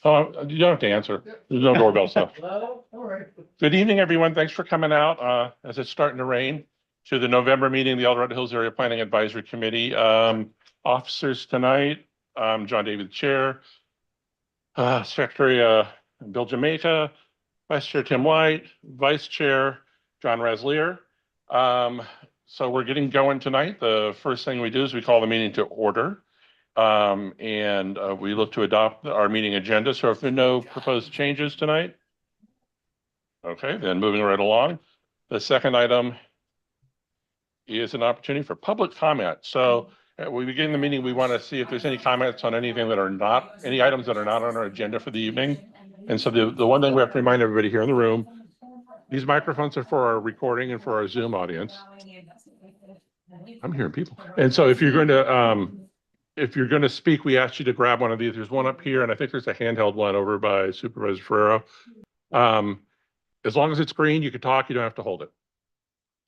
Oh, you don't have to answer. There's no doorbell stuff. Good evening, everyone. Thanks for coming out as it's starting to rain to the November meeting of the El Dorado Hills Area Planning Advisory Committee. Officers tonight, John David, Chair, Secretary Bill Jamaica, Vice Chair Tim White, Vice Chair John Raslier. So we're getting going tonight. The first thing we do is we call the meeting to order. And we look to adopt our meeting agenda. So if there are no proposed changes tonight, okay, then moving right along. The second item is an opportunity for public comment. So we begin the meeting, we want to see if there's any comments on anything that are not, any items that are not on our agenda for the evening. And so the one thing we have to remind everybody here in the room, these microphones are for our recording and for our Zoom audience. I'm hearing people. And so if you're going to speak, we ask you to grab one of these. There's one up here, and I think there's a handheld one over by Supervisor Ferrero. As long as it's green, you can talk, you don't have to hold it.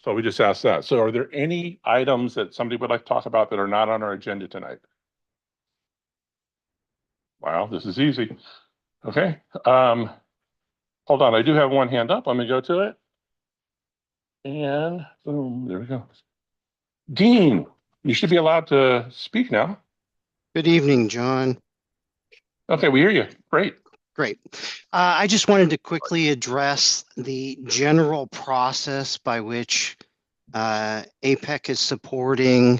So we just ask that. So are there any items that somebody would like to talk about that are not on our agenda tonight? Wow, this is easy. Okay. Hold on, I do have one hand up. Let me go to it. And boom, there we go. Dean, you should be allowed to speak now. Good evening, John. Okay, we hear you. Great. Great. I just wanted to quickly address the general process by which APAC is supporting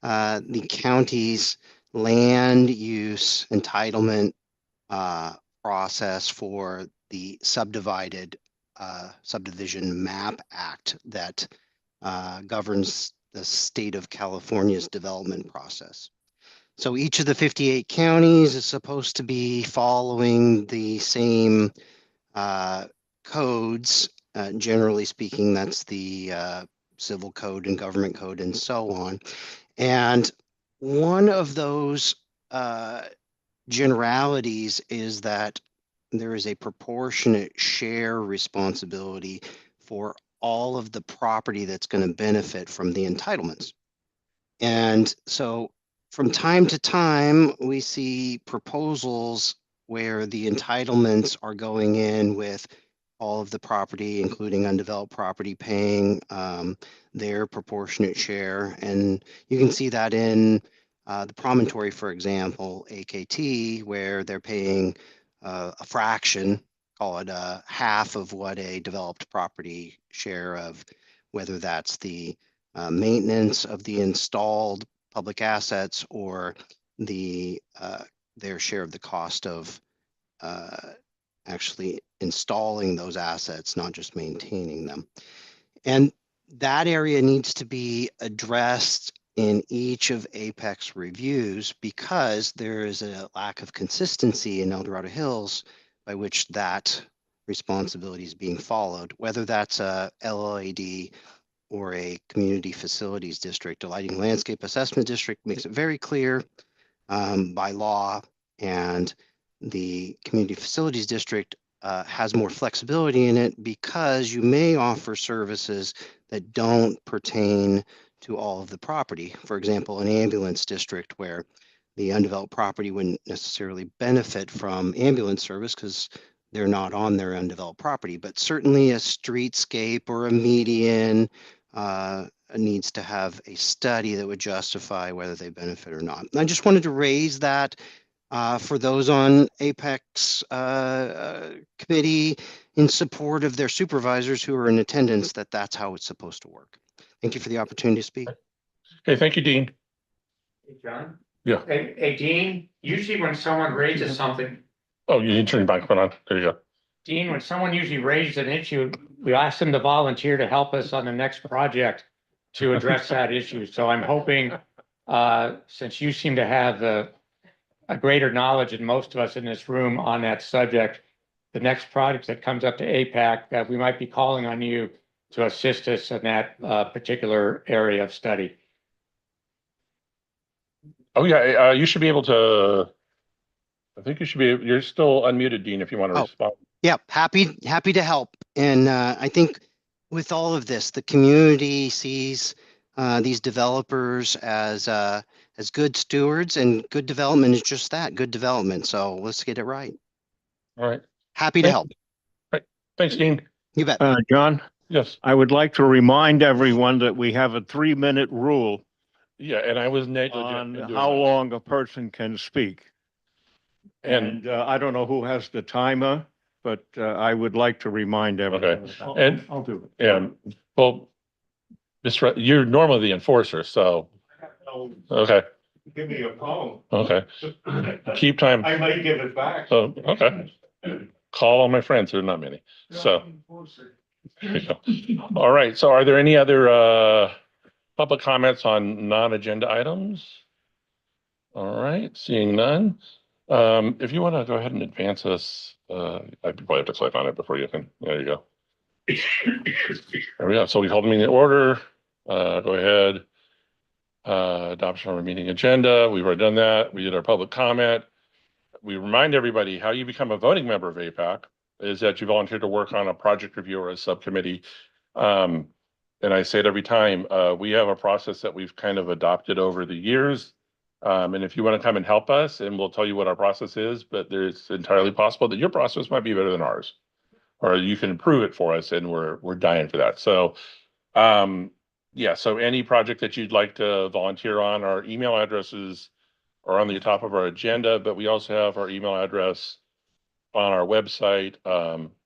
the county's land use entitlement process for the subdivision map act that governs the state of California's development process. So each of the 58 counties is supposed to be following the same codes. Generally speaking, that's the civil code and government code and so on. And one of those generalities is that there is a proportionate share responsibility for all of the property that's going to benefit from the entitlements. And so from time to time, we see proposals where the entitlements are going in with all of the property, including undeveloped property, paying their proportionate share. And you can see that in the promontory, for example, AKT, where they're paying a fraction, call it half of what a developed property share of, whether that's the maintenance of the installed public assets or the their share of the cost of actually installing those assets, not just maintaining them. And that area needs to be addressed in each of APEC's reviews because there is a lack of consistency in El Dorado Hills by which that responsibility is being followed, whether that's a LLAD or a community facilities district. A lighting landscape assessment district makes it very clear by law, and the community facilities district has more flexibility in it because you may offer services that don't pertain to all of the property. For example, an ambulance district where the undeveloped property wouldn't necessarily benefit from ambulance service because they're not on their undeveloped property, but certainly a streetscape or a median needs to have a study that would justify whether they benefit or not. And I just wanted to raise that for those on APEC's committee in support of their supervisors who are in attendance, that's how it's supposed to work. Thank you for the opportunity to speak. Okay, thank you, Dean. Hey, John? Yeah. Hey, Dean, usually when someone raises something, Oh, you need to turn your microphone on. There you go. Dean, when someone usually raises an issue, we ask them to volunteer to help us on the next project to address that issue. So I'm hoping, since you seem to have a greater knowledge than most of us in this room on that subject, the next project that comes up to APAC, that we might be calling on you to assist us in that particular area of study. Oh, yeah, you should be able to, I think you should be, you're still unmuted, Dean, if you want to respond. Yeah, happy to help. And I think with all of this, the community sees these developers as as good stewards, and good development is just that, good development. So let's get it right. All right. Happy to help. Thanks, Dean. You bet. John, Yes. I would like to remind everyone that we have a 3-minute rule Yeah, and I was negligent on in doing how that. long a person can speak. And And I don't know who has the timer, but I would like to remind everyone. And- I'll do and well, Mr. You're normally the enforcer, so it. okay, Give me a phone. okay. Keep time. I might give it back. Oh, okay. Call all my friends. There are not many. So there you go. All right. So are there any other public comments on non-agenda items? All right, seeing none. If you want to go ahead and advance us, I probably have to click on it before you can. There you go. There we go. So we hold the meeting in order. Go ahead. Adoption of our meeting agenda. We've already done that. We did our public comment. We remind everybody how you become a voting member of APAC is that you volunteer to work on a project review or a subcommittee. And I say it every time, we have a process that we've kind of adopted over the years. And if you want to come and help us, and we'll tell you what our process is, but there's entirely possible that your process might be better than ours. Or you can improve it for us, and we're dying for that. So yeah, so any project that you'd like to volunteer on, our email addresses are on the top of our agenda, but we also have our email address on our website.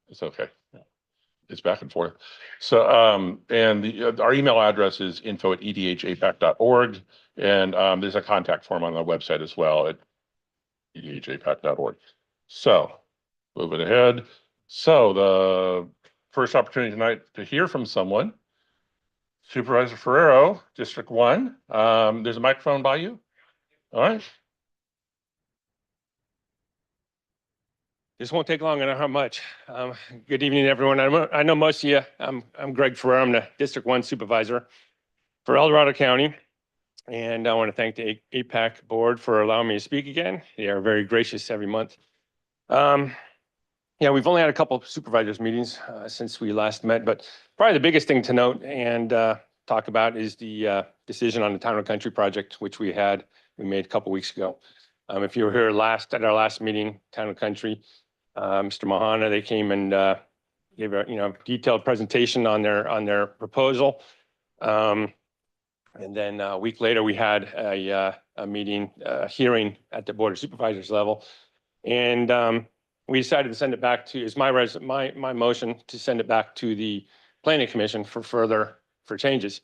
It's okay. It's back and forth. So, and our email address is info@edhapac.org. And there's a contact form on the website as well at edhapac.org. So, moving ahead. So, the first opportunity tonight to hear from someone, Supervisor Ferrero, District 1. There's a microphone by you. All right. This won't take long, and how much. Good evening, everyone. I know most of you. I'm Greg Ferrer. I'm the District 1 Supervisor for El Dorado County. And I want to thank the APAC Board for allowing me to speak again. They are very gracious every month. Yeah, we've only had a couple of supervisors meetings since we last met, but probably the biggest thing to note and talk about is the decision on the Town and Country project, which we made a couple weeks ago. If you were here at our last meeting, Town and Country, Mr. Mahana, they came and gave a detailed presentation on their proposal. And then a week later, we had a meeting, hearing at the Board of Supervisors level. And we decided to send it back to, is my motion to send it back to the Planning Commission for changes.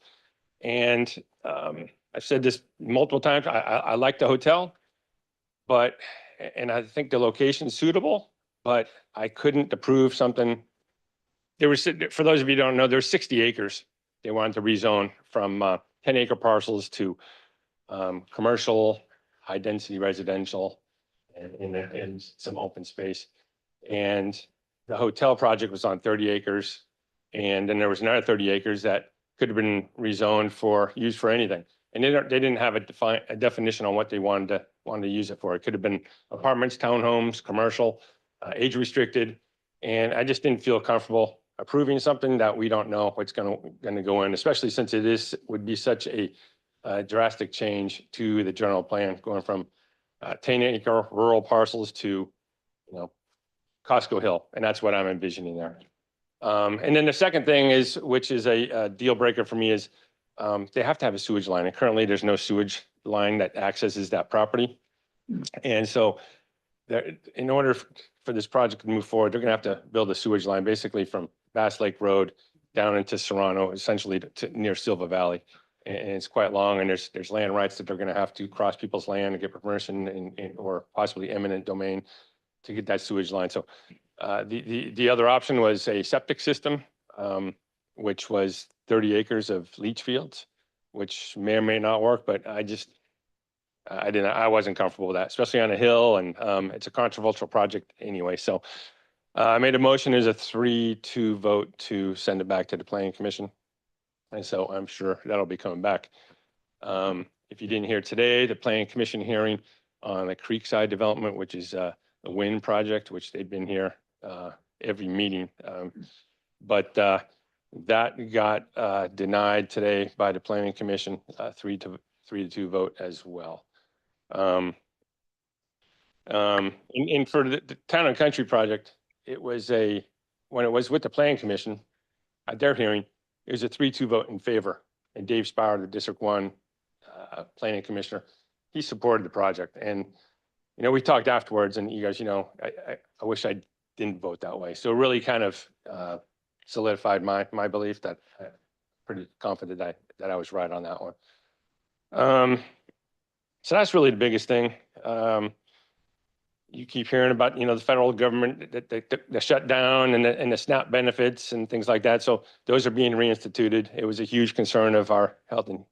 And I've said this multiple times, I like the hotel, and I think the location is suitable, but I couldn't approve something. For those of you who don't know, there's 60 acres. They wanted to rezone from 10-acre parcels to commercial, high density residential, and some open space. And the hotel project was on 30 acres. And then there was another 30 acres that could have been rezoned used for anything. And they didn't have a definition on what they wanted to use it for. It could have been apartments, townhomes, commercial, age restricted. And I just didn't feel comfortable approving something that we don't know what's going to go in, especially since would be such a drastic change to the general plan, going from 10-acre rural parcels to, Costco Hill. And that's what I'm envisioning there. And then the second thing is, which is a deal breaker for me, is they have to have a sewage line. And currently there's no sewage line that accesses that property. And so in order for this project to move forward, they're going to have to build a sewage line basically from Bass Lake Road down into Serrano, essentially to near Silva Valley. And it's quite long, and there's land rights that they're going to have to cross people's land and get permission or possibly eminent domain to get that sewage line. So the other option was a septic system, which was 30 acres of leach fields, which may or may not work, but I wasn't comfortable with that, especially on a hill, and it's a controversial project anyway. So I made a motion as a 3-2 vote to send it back to the Planning Commission. And so I'm sure that'll be coming back. If you didn't hear today, the Planning Commission hearing on the Creekside development, which is the wind project, which they've been here every meeting. But that got denied today by the Planning Commission, 3 3-2 vote as well. And for the Town and Country project, it was when it was with the Planning Commission, at their hearing, it was a 3-2 vote in favor. And Dave Spauer, the District 1 Planning Commissioner, he supported the project. And, we talked afterwards and you guys, I wish I didn't vote that way. So it really kind of solidified my belief that I'm pretty confident that I was right on that one. So that's really the biggest thing. You keep hearing about, the federal government, the shutdown and the SNAP benefits and things like that. So those are being reinstituted. It was a huge concern of our Health and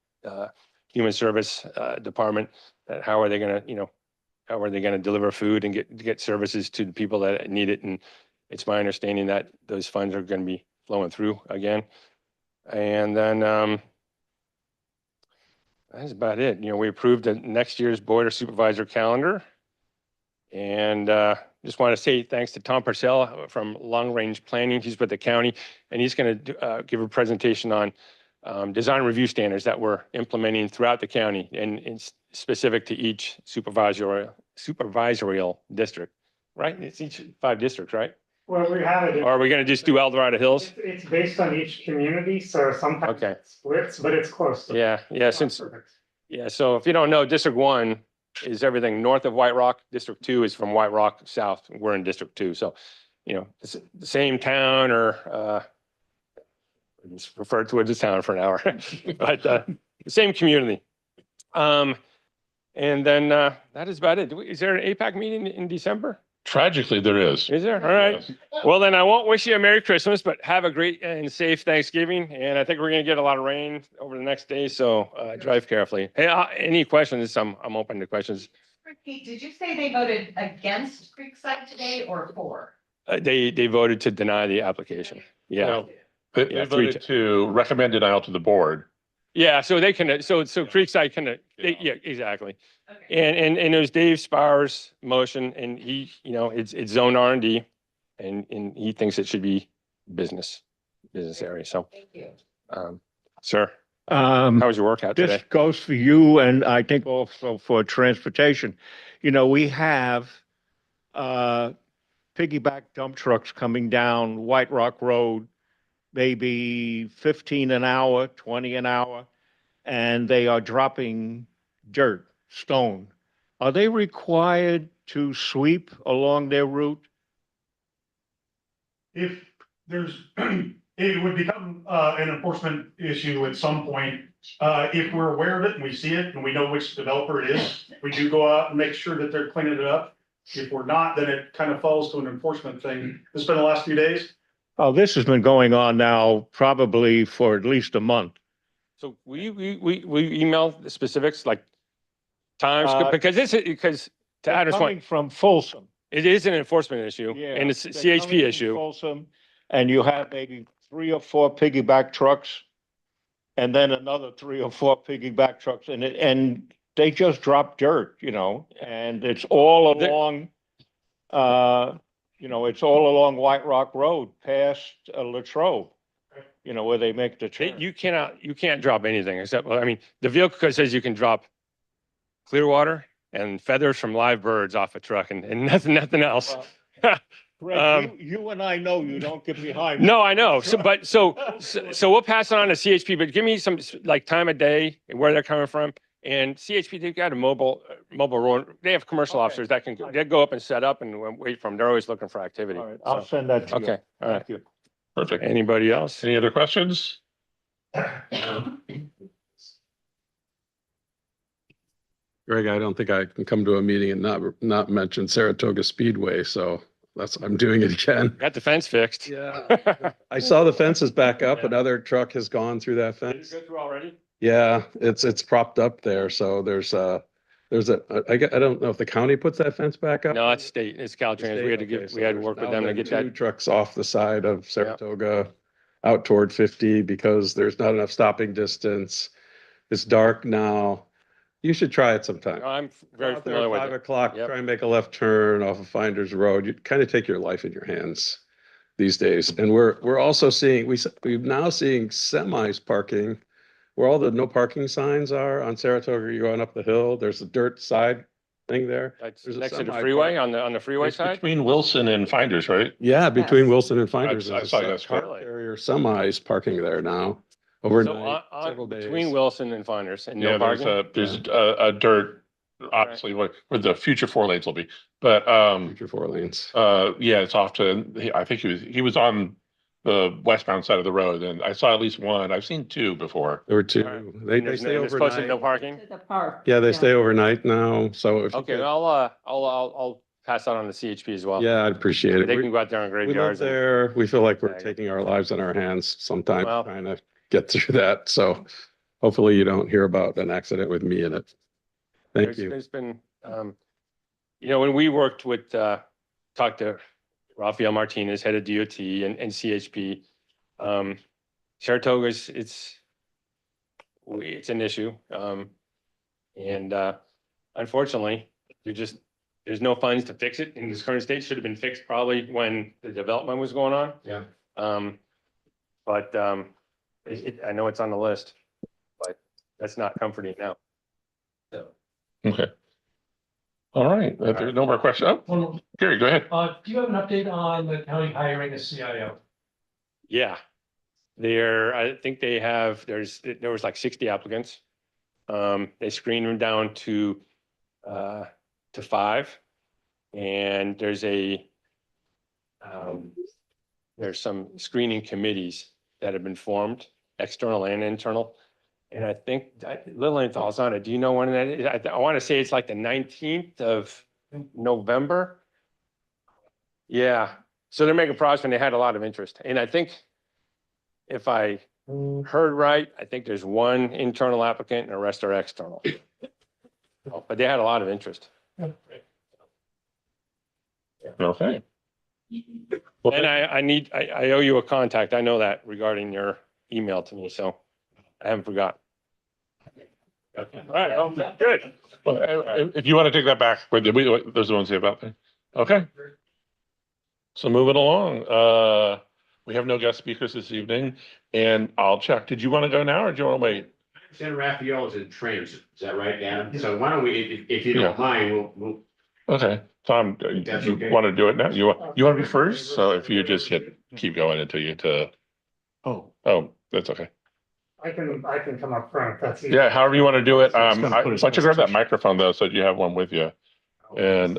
Human Service Department. That how are they going to deliver food and get services to the people that need it? And it's my understanding that those funds are going to be flowing through again. And then that's about it. We approved the next year's Board of Supervisor calendar. And just want to say thanks to Tom Purcell from Long Range Planning. He's with the county, and he's going to give a presentation on design review standards that we're implementing throughout the county, and it's specific to each supervisorial district, right? It's each 5 districts, right? Well, we have it. Or are we going to just do El Dorado Hills? It's based on each community, so sometimes Okay. it splits, but it's close. to- Yeah, it's not perfect. so if you don't know, District 1 is everything north of White Rock. District 2 is from White Rock south. We're in District 2. So, it's the same town or just referred to as a town for an hour, but the same community. And then that is about it. Is there an APAC meeting in December? Tragically, there is. Is there? All right. Yes. Well, then I won't wish you a Merry Christmas, but have a great and safe Thanksgiving. And I think we're going to get a lot of rain over the next day, so drive carefully. Hey, any questions? I'm open to questions. Repeat, did you say they voted against Creekside today or for? They voted to deny the application. Yeah. Well, They Yeah, voted to recommend denial to the board. Yeah. So they can, so Creekside can, yeah, exactly. Okay. And it was Dave Spauer's motion, and he, it's zone R&D, and he thinks it should be business area. So, Thank you. sir, how was your workout This today? goes for you and I think also for transportation. We have piggyback dump trucks coming down White Rock Road, maybe 15 an hour, 20 an hour, and they are dropping dirt, stone. Are they required to sweep along their route? If there's, it would become an enforcement issue at some point. If we're aware of it and we see it and we know which developer it is, we do go out and make sure that they're cleaning it up. If we're not, then it kind of falls to an enforcement thing. It's been the last few days. Oh, this has been going on now probably for at least a month. So we email the specifics, like times, because to They're Adam's coming point, from Folsom. it is an enforcement issue Yeah, and it's a they're coming CHP from issue. Folsom, and you have maybe 3 or 4 piggyback trucks, and then another 3 or 4 piggyback trucks, and they just drop dirt, and it's all They're- along, it's all along White Rock Road past Latrobe, where they make the turn. You can't drop anything except, the vehicle code says you can drop clear water and feathers from live birds off a truck and nothing else. Greg, you and I know you don't get behind. No, I know. So we'll pass it on to CHP, but give me some like time of day and where they're coming from. And CHP, they've got a mobile road. They have commercial Okay. officers that can go up and set up and wait for them. They're always looking for activity. All right, I'll send that to you. Okay, all right. Thank you. Perfect. Anybody else? Any other questions? Greg, I don't think I can come to a meeting and not mention Saratoga Speedway, so I'm doing it again. Got the fence fixed. Yeah. I saw the fence is back up. Another truck has gone through that Did it fence. go through already? Yeah, it's propped up there, so I don't know if the county puts that fence back up. No, it's state, it's Caltrans. We had to Okay, give, so we had to there's work with now them to been get 2 that. trucks off the side of Saratoga out toward 50 because there's not enough stopping distance. It's dark now. You should try it sometime. No, I'm very Out there familiar at with 5 it. o'clock, Yep. try and make a left turn off of Finders Road. You kind of take your life in your hands these days. And we're also seeing, we've now seeing semis parking where all the no parking signs are on Saratoga, you're going up the hill, there's a dirt side thing there. That's There's a next to the semi freeway, park. on the freeway It's side? between Wilson and Finders, right? Yeah, between Yes. Wilson and Finders, I there's saw a this, car really. carrier semis parking there now So overnight, several between days. Wilson and Finders and Yeah, no parking? there's a dirt, obviously, where the future 4 lanes will be, but, Future 4 lanes. yeah, it's off to, I think he was on the westbound side of the road, and I saw at least one. I've seen 2 before. There were 2. Alright. They And there's stay it's posted no overnight. parking? To the park. Yeah, they stay overnight now, so if you Okay, could- I'll pass that on to CHP as well. yeah, I'd appreciate it. They We can go out there on we live graveyards. and- there. We feel like we're Yeah. taking our lives in our hands sometimes, Well- trying to get through that. So hopefully you don't hear about an accident with me in it. Thank There's- you. There's been, when we worked with, talked to Rafael Martinez, head of DOT and CHP. Saratoga's, it's an issue. And unfortunately, there's no funds to fix it in this current state. Should have been fixed probably when the development was going on. Yeah. But I know it's on the list, but that's not comforting now. So. Okay. All right, if there's no more questions. Oh, Gary, go ahead. Do you have an update on the county hiring a CIO? Yeah, I think they have, there was like 60 applicants. They screened them down to 5. And there's some screening committees that have been formed, external and internal. And I think, Lillian thoughts on it. Do you know when that is? I want to say it's like the 19th of November. Yeah, so they're making progress and they had a lot of interest. And I think if I heard right, I think there's 1 internal applicant and the rest are external. But they had a lot of interest. Okay. And I owe you a contact. I know that regarding your email to me, so I haven't forgotten. All right, good. Well, if you want to take that back, those are the ones you have out there. Okay. So moving along, we have no guest speakers this evening, and I'll check. Did you want to go now or do you want to wait? Senator Raphael is in transit, is that right, Adam? So why don't we, if you don't mind, we'll. Okay, Tom, That's you okay. want to do it now? You want to be first? So if you just keep going until you oh, that's okay. I can come up front if that's. Yeah, however you want to do it. So it's gonna Why put us don't you grab that presentation. microphone though, so you have one with you. And,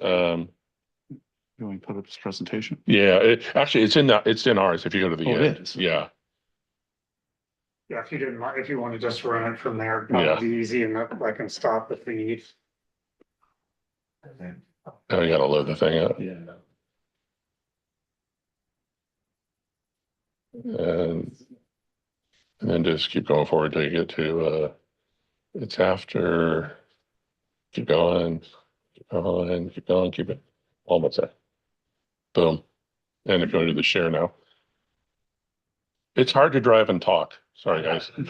You want to put up this presentation? yeah, actually, it's in ours if you go to the Oh, it end. is. Yeah. Yeah, if you didn't, if you want to just run it from there, Yeah. that'd be easy and I can stop if we need. Oh, you gotta load the thing up. Yeah. And then just keep going forward till you get to, it's after, keep going, keep it, almost there. Boom. And if you want to do the share now. It's hard to drive and talk. Sorry, guys. And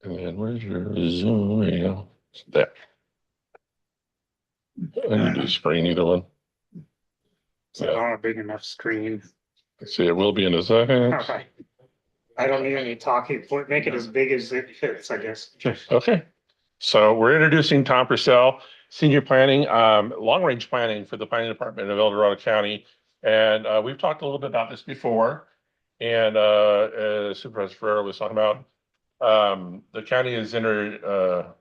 then where's your Zoom? There you go. There. I need to screen either one. So on a big enough screen. Let's see, it will be in a second. Okay. I don't need any talking, make it as big as it fits, I guess. Okay, so we're introducing Tom Purcell, Senior Planning, Long-Range Planning for the Planning Department of El Dorado County. And we've talked a little bit about this before. And Supervisor Ferrer was talking about, the county has entered a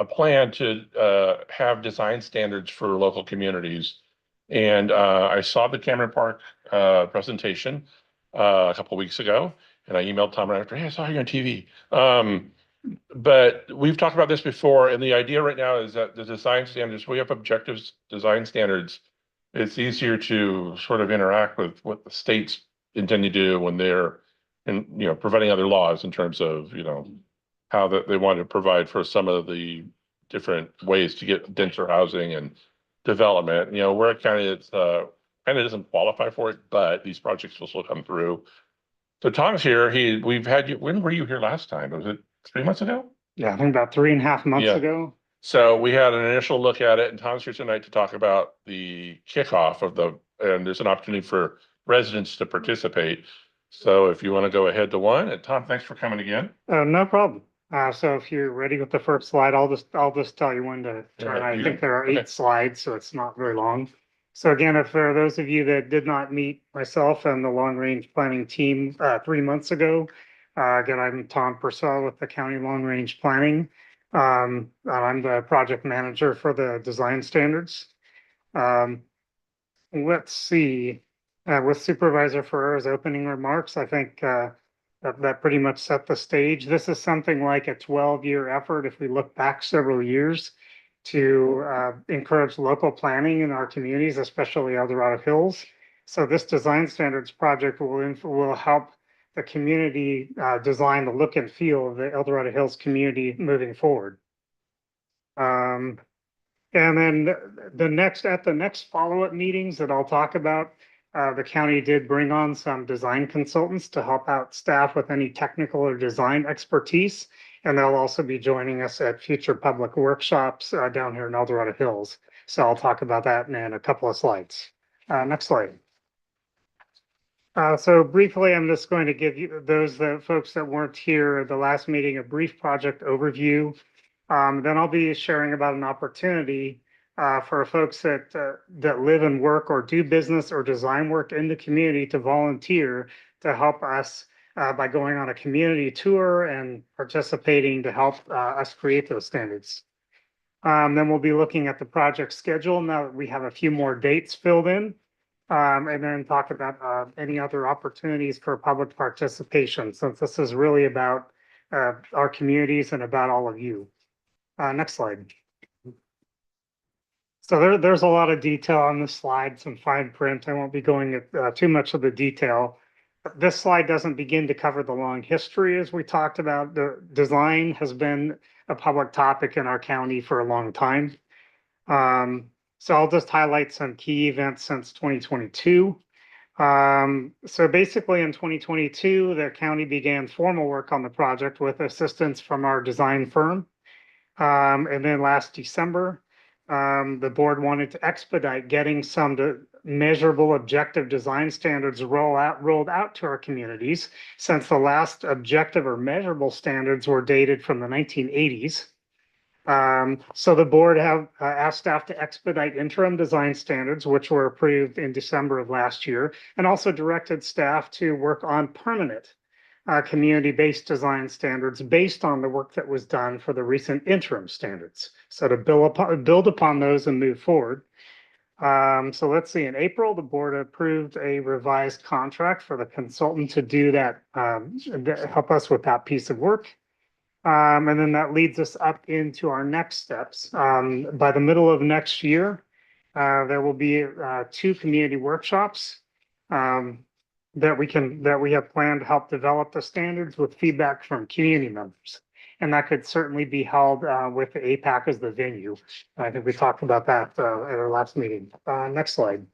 plan to have design standards for local communities. And I saw the Cameron Park presentation a couple of weeks ago, and I emailed Tom right after, hey, I saw you on TV. But we've talked about this before, and the idea right now is that the design standards, we have objective design standards. It's easier to sort of interact with what the states intend to do when they're, providing other laws in terms of, how that they want to provide for some of the different ways to get denser housing and development. We're a county that's kind of doesn't qualify for it, but these projects will still come through. So Tom's here. We've had you. When were you here last time? Was it 3 months ago? Yeah, I think about 3.5 months Yeah. ago. So we had an initial look at it, and Tom's here tonight to talk about the kickoff of and there's an opportunity for residents to participate. So if you want to go ahead to one, and Tom, thanks for coming again. No problem. So if you're ready with the first slide, I'll just tell you when to turn. Alright, I you think go. there are Okay. 8 slides, so it's not very long. So again, if for those of you that did not meet myself and the long range planning team 3 months ago, again, I'm Tom Purcell with the County Long Range Planning. I'm the project manager for the design standards. Let's see, with Supervisor Ferrer's opening remarks, I think that pretty much set the stage. This is something like a 12-year effort, if we look back several years, to encourage local planning in our communities, especially El Dorado Hills. So this design standards project will help the community design the look and feel of the El Dorado Hills community moving forward. And then at the next follow-up meetings that I'll talk about, the county did bring on some design consultants to help out staff with any technical or design expertise. And they'll also be joining us at future public workshops down here in El Dorado Hills. So I'll talk about that in a couple of slides. Next slide. So briefly, I'm just going to give you folks that weren't here at the last meeting, a brief project overview. Then I'll be sharing about an opportunity for folks that live and work or do business or design work in the community to volunteer to help us by going on a community tour and participating to help us create those standards. Then we'll be looking at the project schedule now that we have a few more dates filled in. And then talk about any other opportunities for public participation, since this is really about our communities and about all of you. Next slide. So there's a lot of detail on this slide, some fine print. I won't be going into too much of the detail. This slide doesn't begin to cover the long history as we talked about. The design has been a public topic in our county for a long time. So I'll just highlight some key events since 2022. So basically in 2022, the county began formal work on the project with assistance from our design firm. And then last December, the board wanted to expedite getting some measurable objective design standards rolled out to our communities, since the last objective or measurable standards were dated from the 1980s. So the board have asked staff to expedite interim design standards, which were approved in December of last year, and also directed staff to work on permanent community-based design standards based on the work that was done for the recent interim standards. So to build upon those and move forward. So let's see, in April, the board approved a revised contract for the consultant to do that, help us with that piece of work. And then that leads us up into our next steps. By the middle of next year, there will be 2 community workshops that we have planned to help develop the standards with feedback from community members. And that could certainly be held with the APAC as the venue. I think we talked about that at our last meeting. Next slide.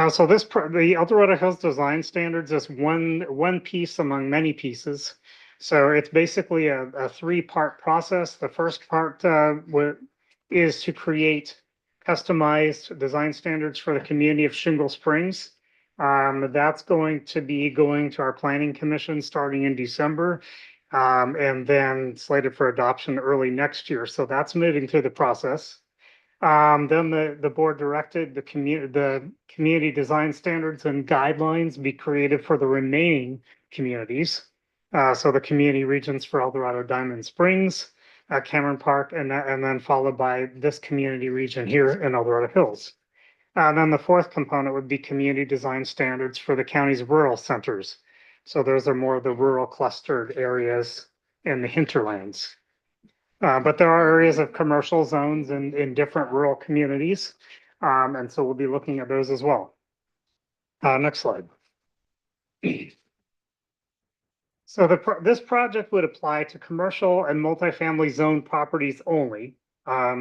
So the El Dorado Hills Design Standards is one piece among many pieces. So it's basically a 3-part process. The first part is to create customized design standards for the community of Shingle Springs. That's going to be going to our planning commission starting in December, and then slated for adoption early next year. So that's moving through the process. Then the board directed the community design standards and guidelines be created for the remaining communities. So the community regions for El Dorado, Diamond Springs, Cameron Park, and then followed by this community region here in El Dorado Hills. Then the fourth component would be community design standards for the county's rural centers. So those are more of the rural clustered areas in the hinterlands. But there are areas of commercial zones in different rural communities. And so we'll be looking at those as well. Next slide. So this project would apply to commercial and multifamily zone properties only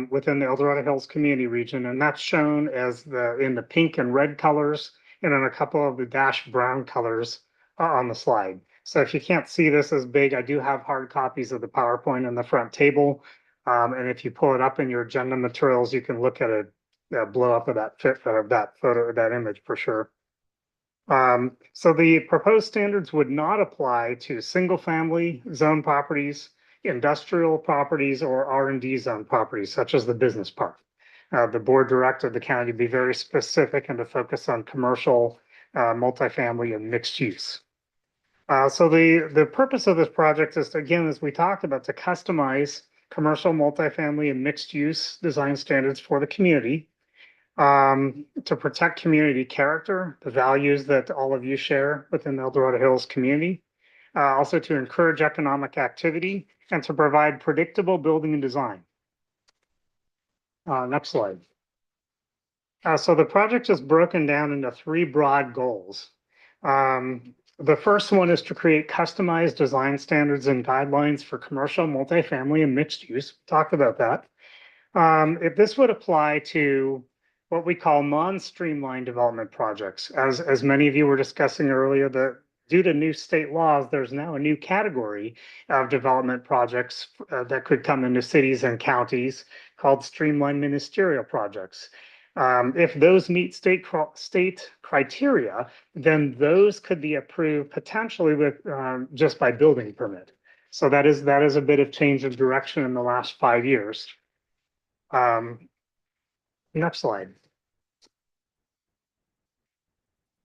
within the El Dorado Hills community region. And that's shown as in the pink and red colors and in a couple of the dash brown colors on the slide. So if you can't see this as big, I do have hard copies of the PowerPoint in the front table. And if you pull it up in your agenda materials, you can look at a blow up of that photo, that image for sure. So the proposed standards would not apply to single-family zone properties, industrial properties, or R&D zone properties, such as the business park. The board directed the county to be very specific and to focus on commercial, multifamily, and mixed use. So the purpose of this project is, again, as we talked about, to customize commercial, multifamily, and mixed use design standards for the community, to protect community character, the values that all of you share within the El Dorado Hills community, also to encourage economic activity and to provide predictable building and design. Next slide. So the project is broken down into 3 broad goals. The first one is to create customized design standards and guidelines for commercial, multifamily, and mixed use. Talked about that. If this would apply to what we call non-streamlined development projects, as many of you were discussing earlier, due to new state laws, there's now a new category of development projects that could come into cities and counties called streamlined ministerial projects. If those meet state criteria, then those could be approved potentially with just by building permit. So that is a bit of change of direction in the last 5 years. Next slide.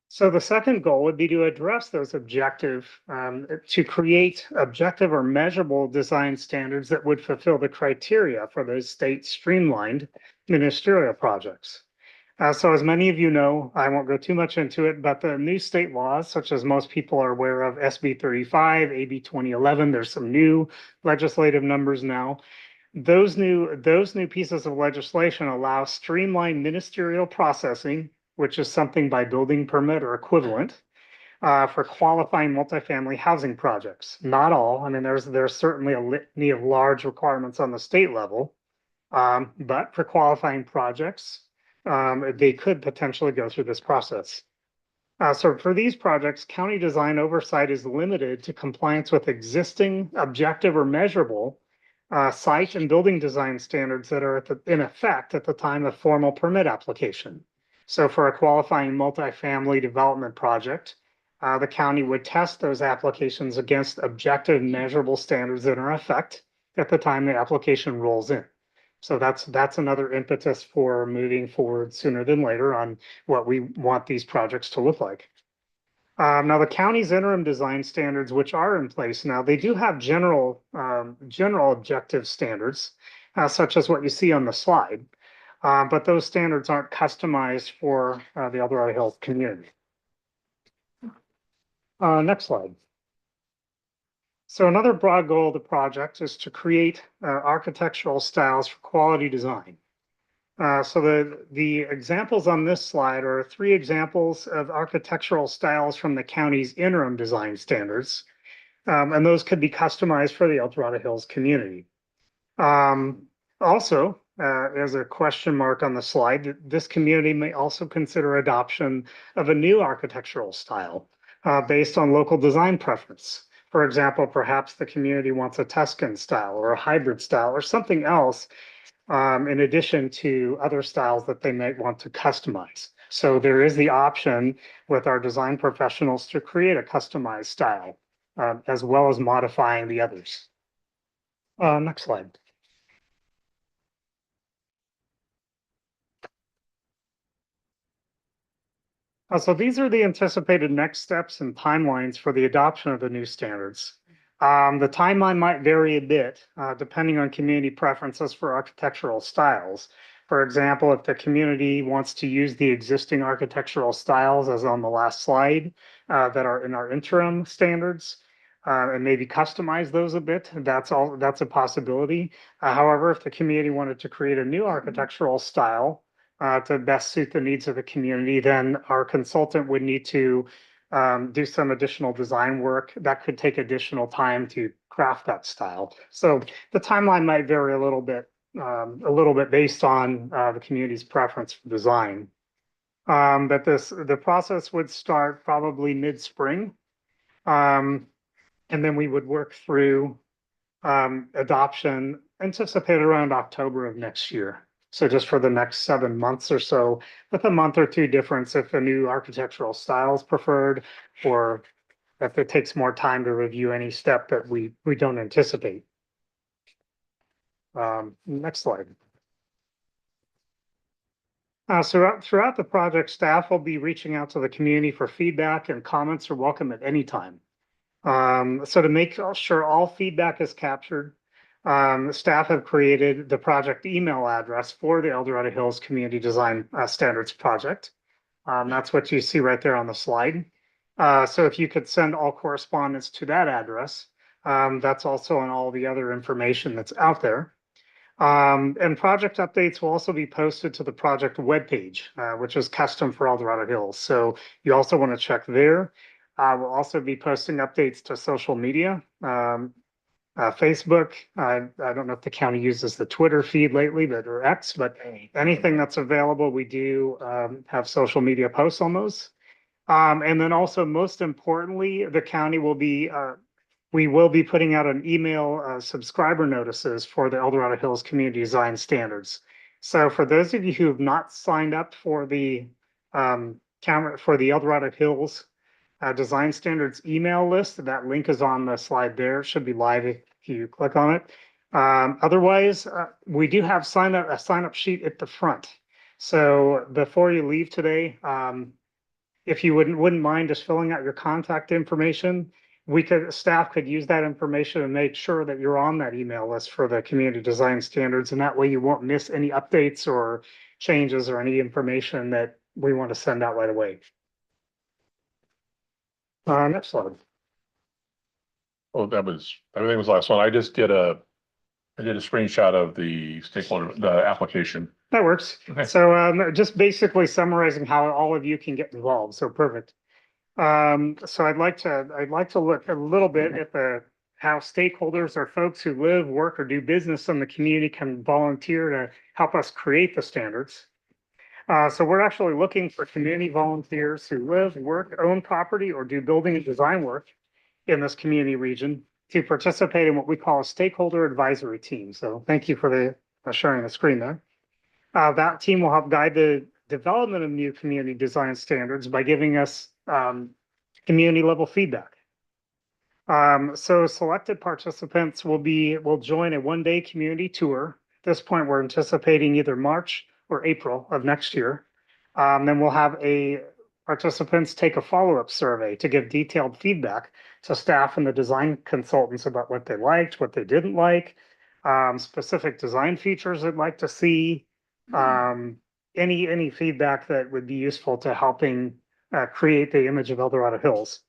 So the second goal would be to address those to create objective or measurable design standards that would fulfill the criteria for those state streamlined ministerial projects. So as many of you know, I won't go too much into it, but the new state laws, such as most people are aware of, SB 35, AB 2011, there's some new legislative numbers now. Those new pieces of legislation allow streamlined ministerial processing, which is something by building permit or equivalent, for qualifying multifamily housing projects. Not all. I mean, there's certainly a litany of large requirements on the state level, but for qualifying projects, they could potentially go through this process. So for these projects, county design oversight is limited to compliance with existing objective or measurable site and building design standards that are in effect at the time of formal permit application. So for a qualifying multifamily development project, the county would test those applications against objective measurable standards that are in effect at the time the application rolls in. So that's another impetus for moving forward sooner than later on what we want these projects to look like. Now the county's interim design standards, which are in place now, they do have general objective standards, such as what you see on the slide. But those standards aren't customized for the El Dorado Hills community. Next slide. So another broad goal of the project is to create architectural styles for quality design. So the examples on this slide are 3 examples of architectural styles from the county's interim design standards. And those could be customized for the El Dorado Hills community. Also, as a question mark on the slide, this community may also consider adoption of a new architectural style based on local design preference. For example, perhaps the community wants a Tuscan style or a hybrid style or something else in addition to other styles that they might want to customize. So there is the option with our design professionals to create a customized style as well as modifying the others. Next slide. So these are the anticipated next steps and timelines for the adoption of the new standards. The timeline might vary a bit depending on community preferences for architectural styles. For example, if the community wants to use the existing architectural styles as on the last slide that are in our interim standards and maybe customize those a bit, that's a possibility. However, if the community wanted to create a new architectural style to best suit the needs of the community, then our consultant would need to do some additional design work that could take additional time to craft that style. So the timeline might vary a little bit based on the community's preference for design. But the process would start probably mid-spring, and then we would work through adoption anticipated around October of next year. So just for the next 7 months or so, with a month or two difference if a new architectural style is preferred, or if it takes more time to review any step that we don't anticipate. Next slide. So throughout the project, staff will be reaching out to the community for feedback, and comments are welcome at any time. So to make sure all feedback is captured, staff have created the project email address for the El Dorado Hills Community Design Standards Project. That's what you see right there on the slide. So if you could send all correspondence to that address, that's also on all the other information that's out there. And project updates will also be posted to the project webpage, which is custom for El Dorado Hills. So you also want to check there. We'll also be posting updates to social media, Facebook. I don't know if the county uses the Twitter feed lately, or X, but anything that's available, we do have social media posts on those. And then also, most importantly, the county will be we will be putting out an email subscriber notices for the El Dorado Hills Community Design Standards. So for those of you who have not signed up for the El Dorado Hills Design Standards email list, that link is on the slide there. It should be live if you click on it. Otherwise, we do have a sign up sheet at the front. So before you leave today, if you wouldn't mind just filling out your contact information, staff could use that information and make sure that you're on that email list for the community design standards. And that way you won't miss any updates or changes or any information that we want to send out right away. Next slide. Oh, everything was last one. I did a screenshot of the application. That works. Okay. So just basically summarizing how all of you can get involved. So perfect. So I'd like to look a little bit at how stakeholders or folks who live, work, or do business in the community can volunteer to help us create the standards. So we're actually looking for community volunteers who live, work, own property, or do building and design work in this community region to participate in what we call a stakeholder advisory team. So thank you for sharing the screen there. That team will help guide the development of new community design standards by giving us community level feedback. So selected participants will join a one-day community tour. At this point, we're anticipating either March or April of next year. Then we'll have participants take a follow-up survey to give detailed feedback to staff and the design consultants about what they liked, what they didn't like, specific design features they'd like to see, any feedback that would be useful to helping create the image of El Dorado Hills.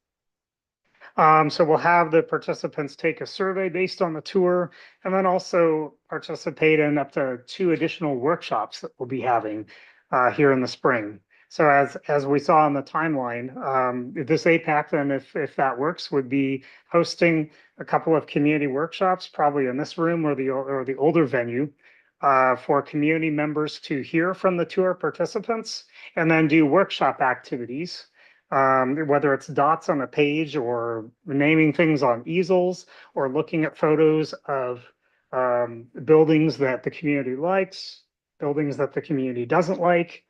So we'll have the participants take a survey based on the tour, and then also participate in up to 2 additional workshops that we'll be having here in the spring. So as we saw on the timeline, this APAC, then if that works, would be hosting a couple of community workshops, probably in this room or the older venue, for community members to hear from the tour participants, and then do workshop activities, whether it's dots on a page or naming things on easels or looking at photos of buildings that the community likes, buildings that the community doesn't like,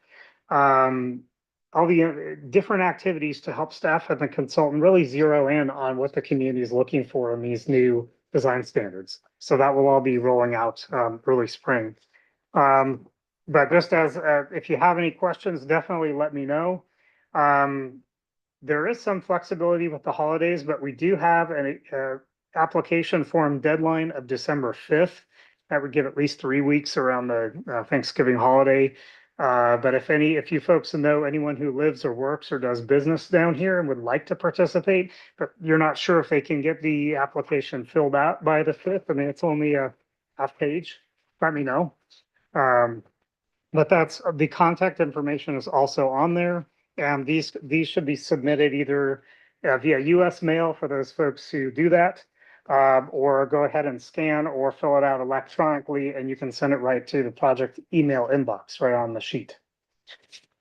all the different activities to help staff and the consultant really zero in on what the community is looking for in these new design standards. So that will all be rolling out early spring. But just as if you have any questions, definitely let me know. There is some flexibility with the holidays, but we do have an application form deadline of December 5th. That would give at least 3 weeks around the Thanksgiving holiday. But if you folks know anyone who lives or works or does business down here and would like to participate, but you're not sure if they can get the application filled out by the 5th, I mean, it's only a half page, let me know. But that's the contact information is also on there. And these should be submitted either via US mail for those folks who do that, or go ahead and scan or fill it out electronically, and you can send it right to the project email inbox right on the sheet.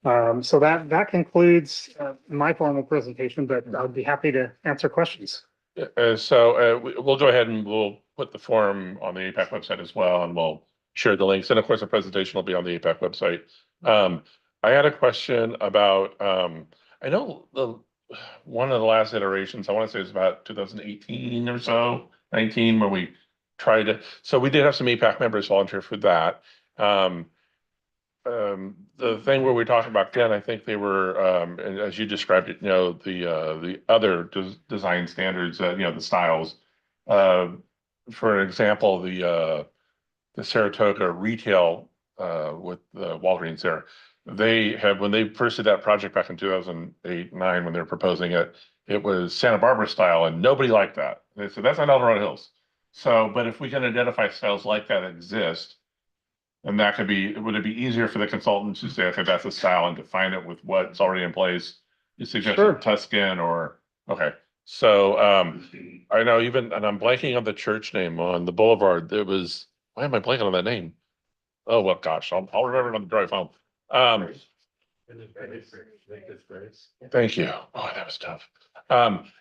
So that concludes my formal presentation, but I'll be happy to answer questions. So we'll go ahead and we'll put the form on the APAC website as well, and we'll share the links. And of course, the presentation will be on the APAC website. I had a question about, I know one of the last iterations, I want to say it was about 2018 or so, 19, where we tried to, so we did have some APAC members volunteer for that. The thing where we talked about then, I think they were, and as you described it, the other design standards, the styles. For example, the Saratoga retail, with the Walgreens there, when they first did that project back in 2008-9, when they were proposing it, it was Santa Barbara style and nobody liked that. They said, that's not El Dorado Hills. So, but if we can identify styles like that exist, and that could be, would it be easier for the consultants to say, okay, that's a style and define it with what's already in place? You suggested Sure. Tuscan or, okay. So, I know even, and I'm blanking on the church name on the boulevard. There was, why am I blanking on that name? Oh, well, gosh, I'll remember it on the drive home. Thank you. Oh, that was tough.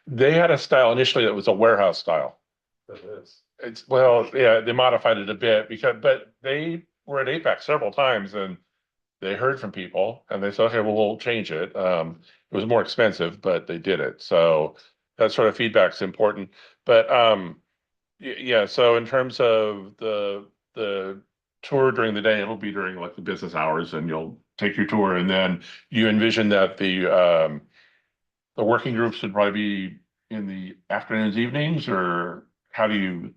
They had a style initially that was a warehouse style. It's, well, yeah, they modified it a bit but they were at APAC several times and they heard from people and they said, okay, well, we'll change it. It was more expensive, but they did it. So that sort of feedback's important. But yeah, so in terms of the tour during the day, it'll be during like the business hours and you'll take your tour, and then you envision that the working groups would probably be in the afternoons, evenings, or how do you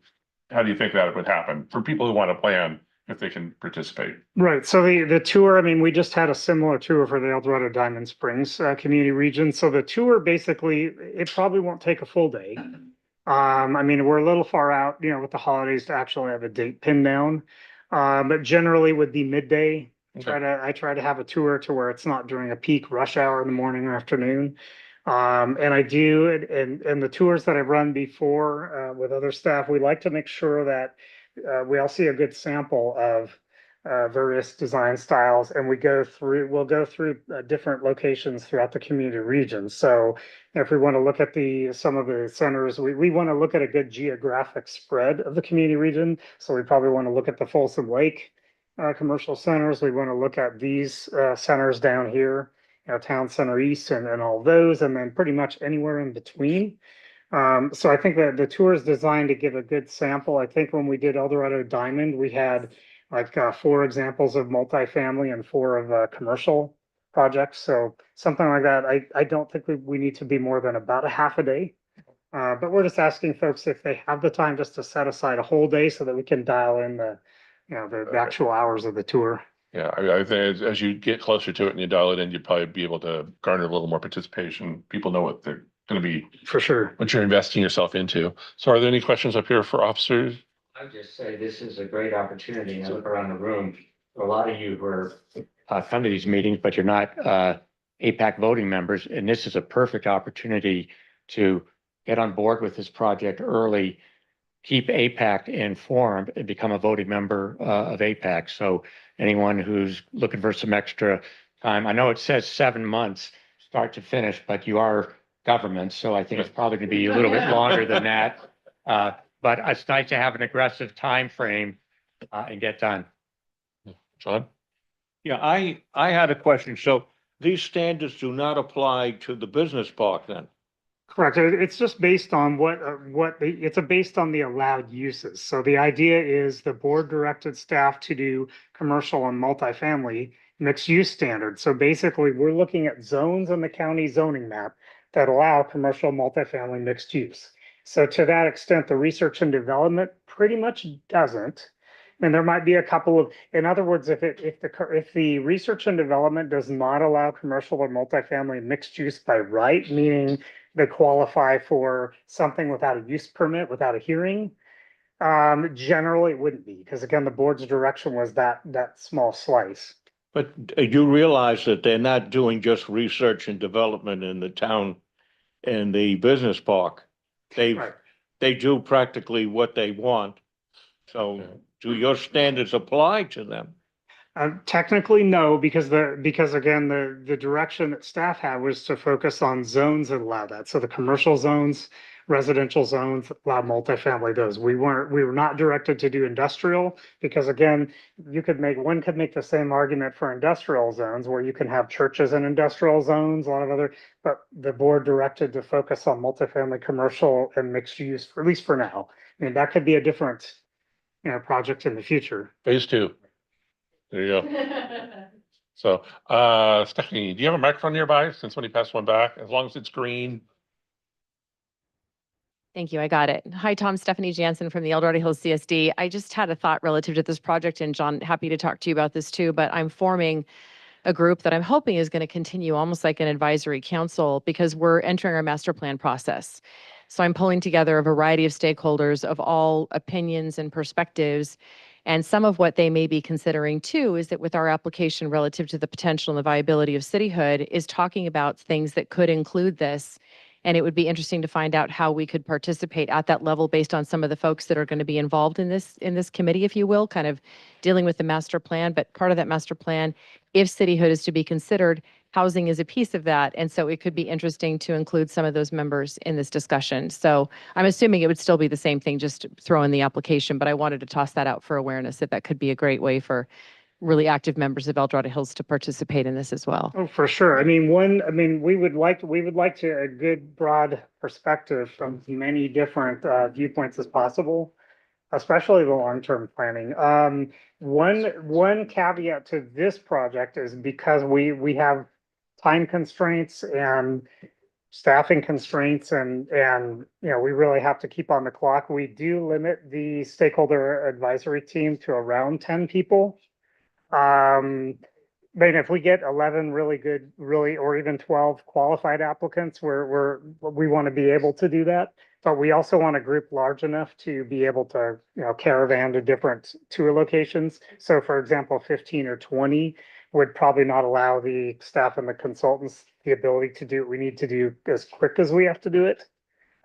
think that would happen for people who want to plan if they can participate? Right. So the tour, I mean, we just had a similar tour for the El Dorado Diamond Springs community region. So the tour basically, it probably won't take a full day. I mean, we're a little far out, with the holidays to actually have a date pinned down. But generally would be midday. I try to have a tour to where it's not during a peak rush hour in the morning or afternoon. And I do, and the tours that I've run before with other staff, we like to make sure that we all see a good sample of various design styles, and we'll go through different locations throughout the community region. So if we want to look at some of the centers, we want to look at a good geographic spread of the community region. So we probably want to look at the Folsom Lake commercial centers. We want to look at these centers down here, Town Center East and all those, and then pretty much anywhere in between. So I think that the tour is designed to give a good sample. I think when we did El Dorado Diamond, we had like 4 examples of multifamily and 4 of commercial projects. So something like that. I don't think we need to be more than about a half a day. But we're just asking folks if they have the time just to set aside a whole day so that we can dial in the actual hours of the tour. Yeah, I think as you get closer to it and you dial it in, you'd probably be able to garner a little more participation. People know what they're going to be. For sure. What you're investing yourself into. So are there any questions up here for officers? I would just say this is a great opportunity. I look around the room, a lot of you who are come to these meetings, but you're not APAC voting members, and this is a perfect opportunity to get on board with this project early, keep APAC informed, and become a voting member of APAC. So anyone who's looking for some extra time, I know it says 7 months start to finish, but you are government, so I think it's probably going to be a little bit longer than that. But it's nice to have an aggressive time frame and get done. John? Yeah, I had a question. So these standards do not apply to the business park then? Correct. It's just based on it's based on the allowed uses. So the idea is the board directed staff to do commercial and multifamily mixed use standards. So basically we're looking at zones on the county zoning map that allow commercial multifamily mixed use. So to that extent, the research and development pretty much doesn't. And there might be a couple of, in other words, if the research and development does not allow commercial or multifamily mixed use by right, meaning they qualify for something without a use permit, without a hearing, generally it wouldn't be, because again, the board's direction was that small slice. But you realize that they're not doing just research and development in the town and the business park. Right. They do practically what they want. So do your standards apply to them? Technically, no, because again, the direction that staff had was to focus on zones that allow that. So the commercial zones residential zones, allow multifamily those. We were not directed to do industrial because again, one could make the same argument for industrial zones where you can have churches in industrial zones, a lot of other, but the board directed to focus on multifamily, commercial and mixed use, at least for now. I mean, that could be a different, project in the future. Phase 2. There you go. So, Stephanie, do you have a microphone nearby since somebody passed one back? As long as it's green. Thank you. I got it. Hi, Tom. Stephanie Jansen from the El Dorado Hills CSD. I just had a thought relative to this project, and John, happy to talk to you about this too, but I'm forming a group that I'm hoping is going to continue almost like an advisory council because we're entering our master plan process. So I'm pulling together a variety of stakeholders of all opinions and perspectives. And some of what they may be considering too is that with our application relative to the potential and the viability of cityhood is talking about things that could include this. And it would be interesting to find out how we could participate at that level based on some of the folks that are going to be involved in this committee, if you will, kind of dealing with the master plan. But part of that master plan, if cityhood is to be considered, housing is a piece of that. And so it could be interesting to include some of those members in this discussion. So I'm assuming it would still be the same thing, just throw in the application, but I wanted to toss that out for awareness that could be a great way for really active members of El Dorado Hills to participate in this as well. Oh, for sure. I mean, we would like to a good broad perspective from many different viewpoints as possible, especially the long-term planning. One caveat to this project is because we have time constraints and staffing constraints and we really have to keep on the clock. We do limit the stakeholder advisory team to around 10 people. But if we get 11 really good, or even 12 qualified applicants, we want to be able to do that. But we also want a group large enough to be able to, caravan to different tour locations. So for example, 15 or 20 would probably not allow the staff and the consultants the ability to do what we need to do as quick as we have to do it.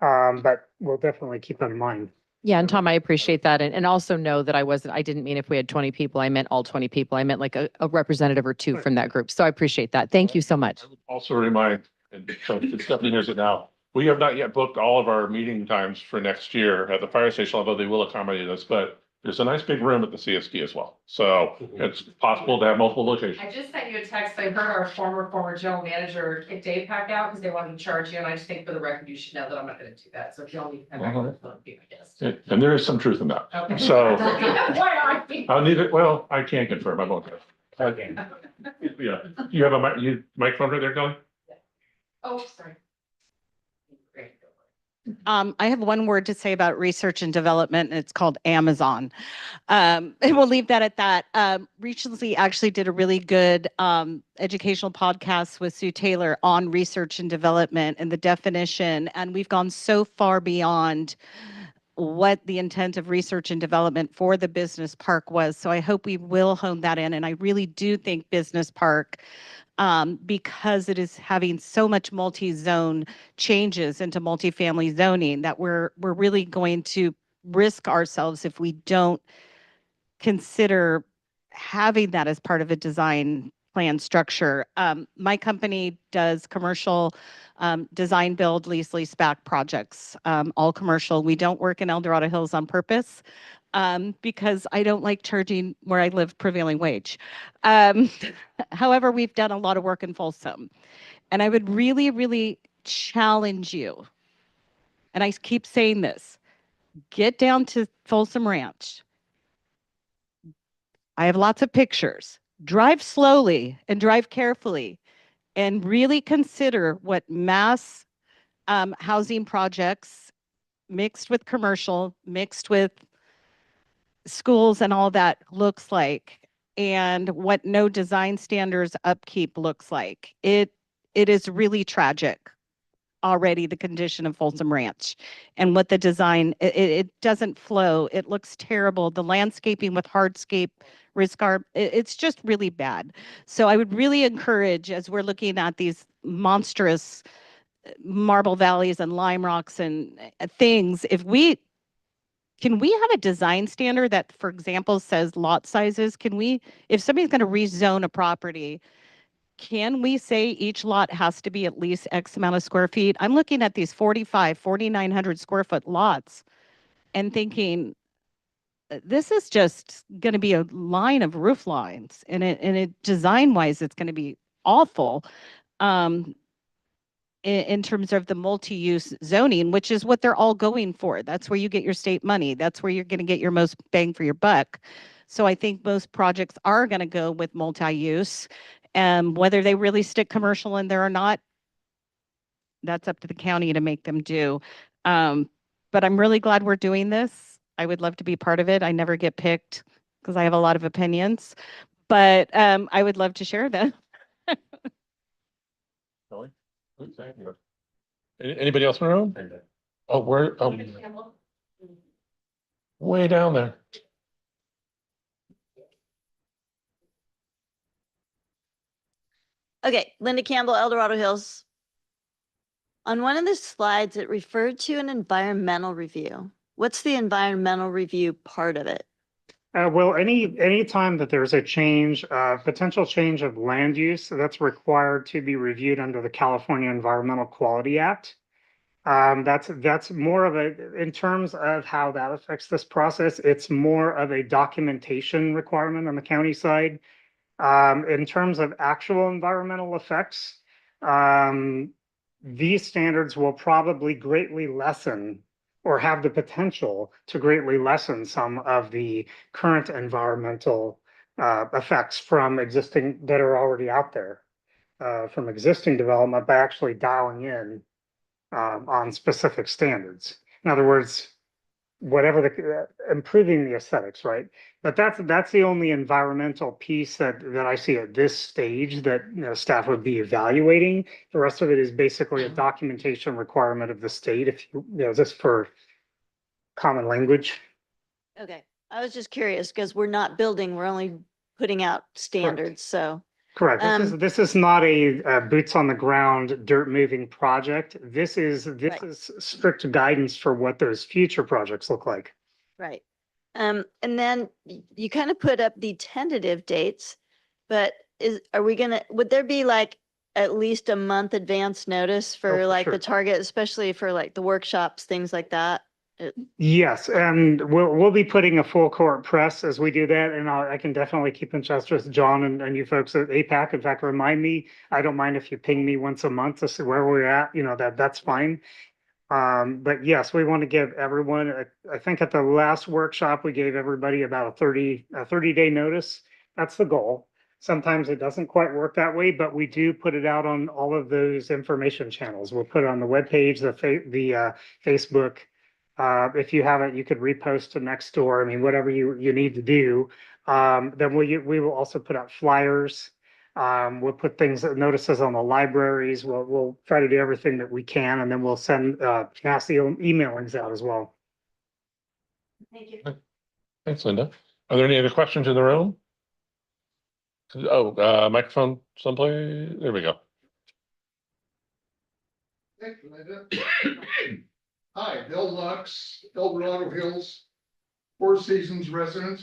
But we'll definitely keep that in mind. Yeah, and Tom, I appreciate that. And also know that I didn't mean if we had 20 people, I meant all 20 people. I meant like a representative or two from that group. So I appreciate that. Thank you so much. Also remind, and so Stephanie hears it now, we have not yet booked all of our meeting times for next year at the fire station, although they will accommodate us, but there's a nice big room at the CSD as well. So it's possible to have multiple locations. I just sent you a text. I heard our former general manager kicked APAC out because they wanted to charge you. And I just think for the record, you should know that I'm not going to do that. So if you only be my guest. And there is some truth in that. Okay. So Why I'll need it. Well, I can't confirm. I won't. Okay. Yeah. You have a microphone right there, Kelly? Oh, sorry. Great. I have one word to say about research and development, and it's called Amazon. And we'll leave that at that. Recently actually did a really good educational podcast with Sue Taylor on research and development and the definition. And we've gone so far beyond what the intent of research and development for the business park was. So I hope we will hone that in. And I really do think business park, because it is having so much multi-zone changes into multifamily zoning, that we're really going to risk ourselves if we don't consider having that as part of a design plan structure. My company does commercial design, build, lease back projects, all commercial. We don't work in El Dorado Hills on purpose. Because I don't like charging where I live prevailing wage. However, we've done a lot of work in Folsom. And I would really, really challenge you, and I keep saying this, get down to Folsom Ranch. I have lots of pictures. Drive slowly and drive carefully and really consider what mass housing projects mixed with commercial, mixed with schools and all that looks like, and what no design standards upkeep looks like. It is really tragic already, the condition of Folsom Ranch and what the design, it doesn't flow. It looks terrible. The landscaping with hardscape, it's just really bad. So I would really encourage, as we're looking at these monstrous marble valleys and lime rocks and things, can we have a design standard that, for example, says lot sizes? If somebody's going to rezone a property, can we say each lot has to be at least X amount of square feet? I'm looking at these 4,900 square foot lots and thinking, this is just going to be a line of roof lines, and it design wise, it's going to be awful. In terms of the multi-use zoning, which is what they're all going for. That's where you get your state money. That's where you're going to get your most bang for your buck. So I think most projects are going to go with multi-use. And whether they really stick commercial in there or not, that's up to the county to make them do. But I'm really glad we're doing this. I would love to be part of it. I never get picked because I have a lot of opinions, but I would love to share them. Thank you. Anybody else in the room? Oh, where, oh, way down there. Okay, Linda Campbell, El Dorado Hills. On one of the slides, it referred to an environmental review. What's the environmental review part of it? Well, any time that there's a change, potential change of land use, that's required to be reviewed under the California Environmental Quality Act. That's more of a, in terms of how that affects this process, it's more of a documentation requirement on the county side. In terms of actual environmental effects, these standards will probably greatly lessen or have the potential to greatly lessen some of the current environmental effects from existing that are already out there, from existing development by actually dialing in on specific standards. In other words, whatever the improving the aesthetics, right? But that's the only environmental piece that I see at this stage that staff would be evaluating. The rest of it is basically a documentation requirement of the state. If just for common language. Okay, I was just curious because we're not building, we're only putting out standards, so. Correct. This is not a boots on the ground, dirt moving project. This is strict guidance for what those future projects look like. Right. And then you kind of put up the tentative dates, but would there be like at least a month advance notice for like the target, especially for like the workshops, things like that? Yes, and we'll be putting a full court press as we do that, and I can definitely keep in touch with John and you folks at APAC. In fact, remind me. I don't mind if you ping me once a month to see where we're at. That's fine. But yes, we want to give everyone. I think at the last workshop we gave everybody about a 30-day notice. That's the goal. Sometimes it doesn't quite work that way, but we do put it out on all of those information channels. We'll put it on the webpage, the Facebook. If you haven't, you could repost to next door. I mean, whatever you need to do. Then we will also put out flyers. We'll put notices on the libraries. We'll try to do everything that we can, and then we'll send mass emailings out as well. Thank you. Thanks, Linda. Are there any other questions in the room? Oh, microphone someplace. There we go. Thank you, Linda. Hi, Bill Lux, El Dorado Hills, Four Seasons resident,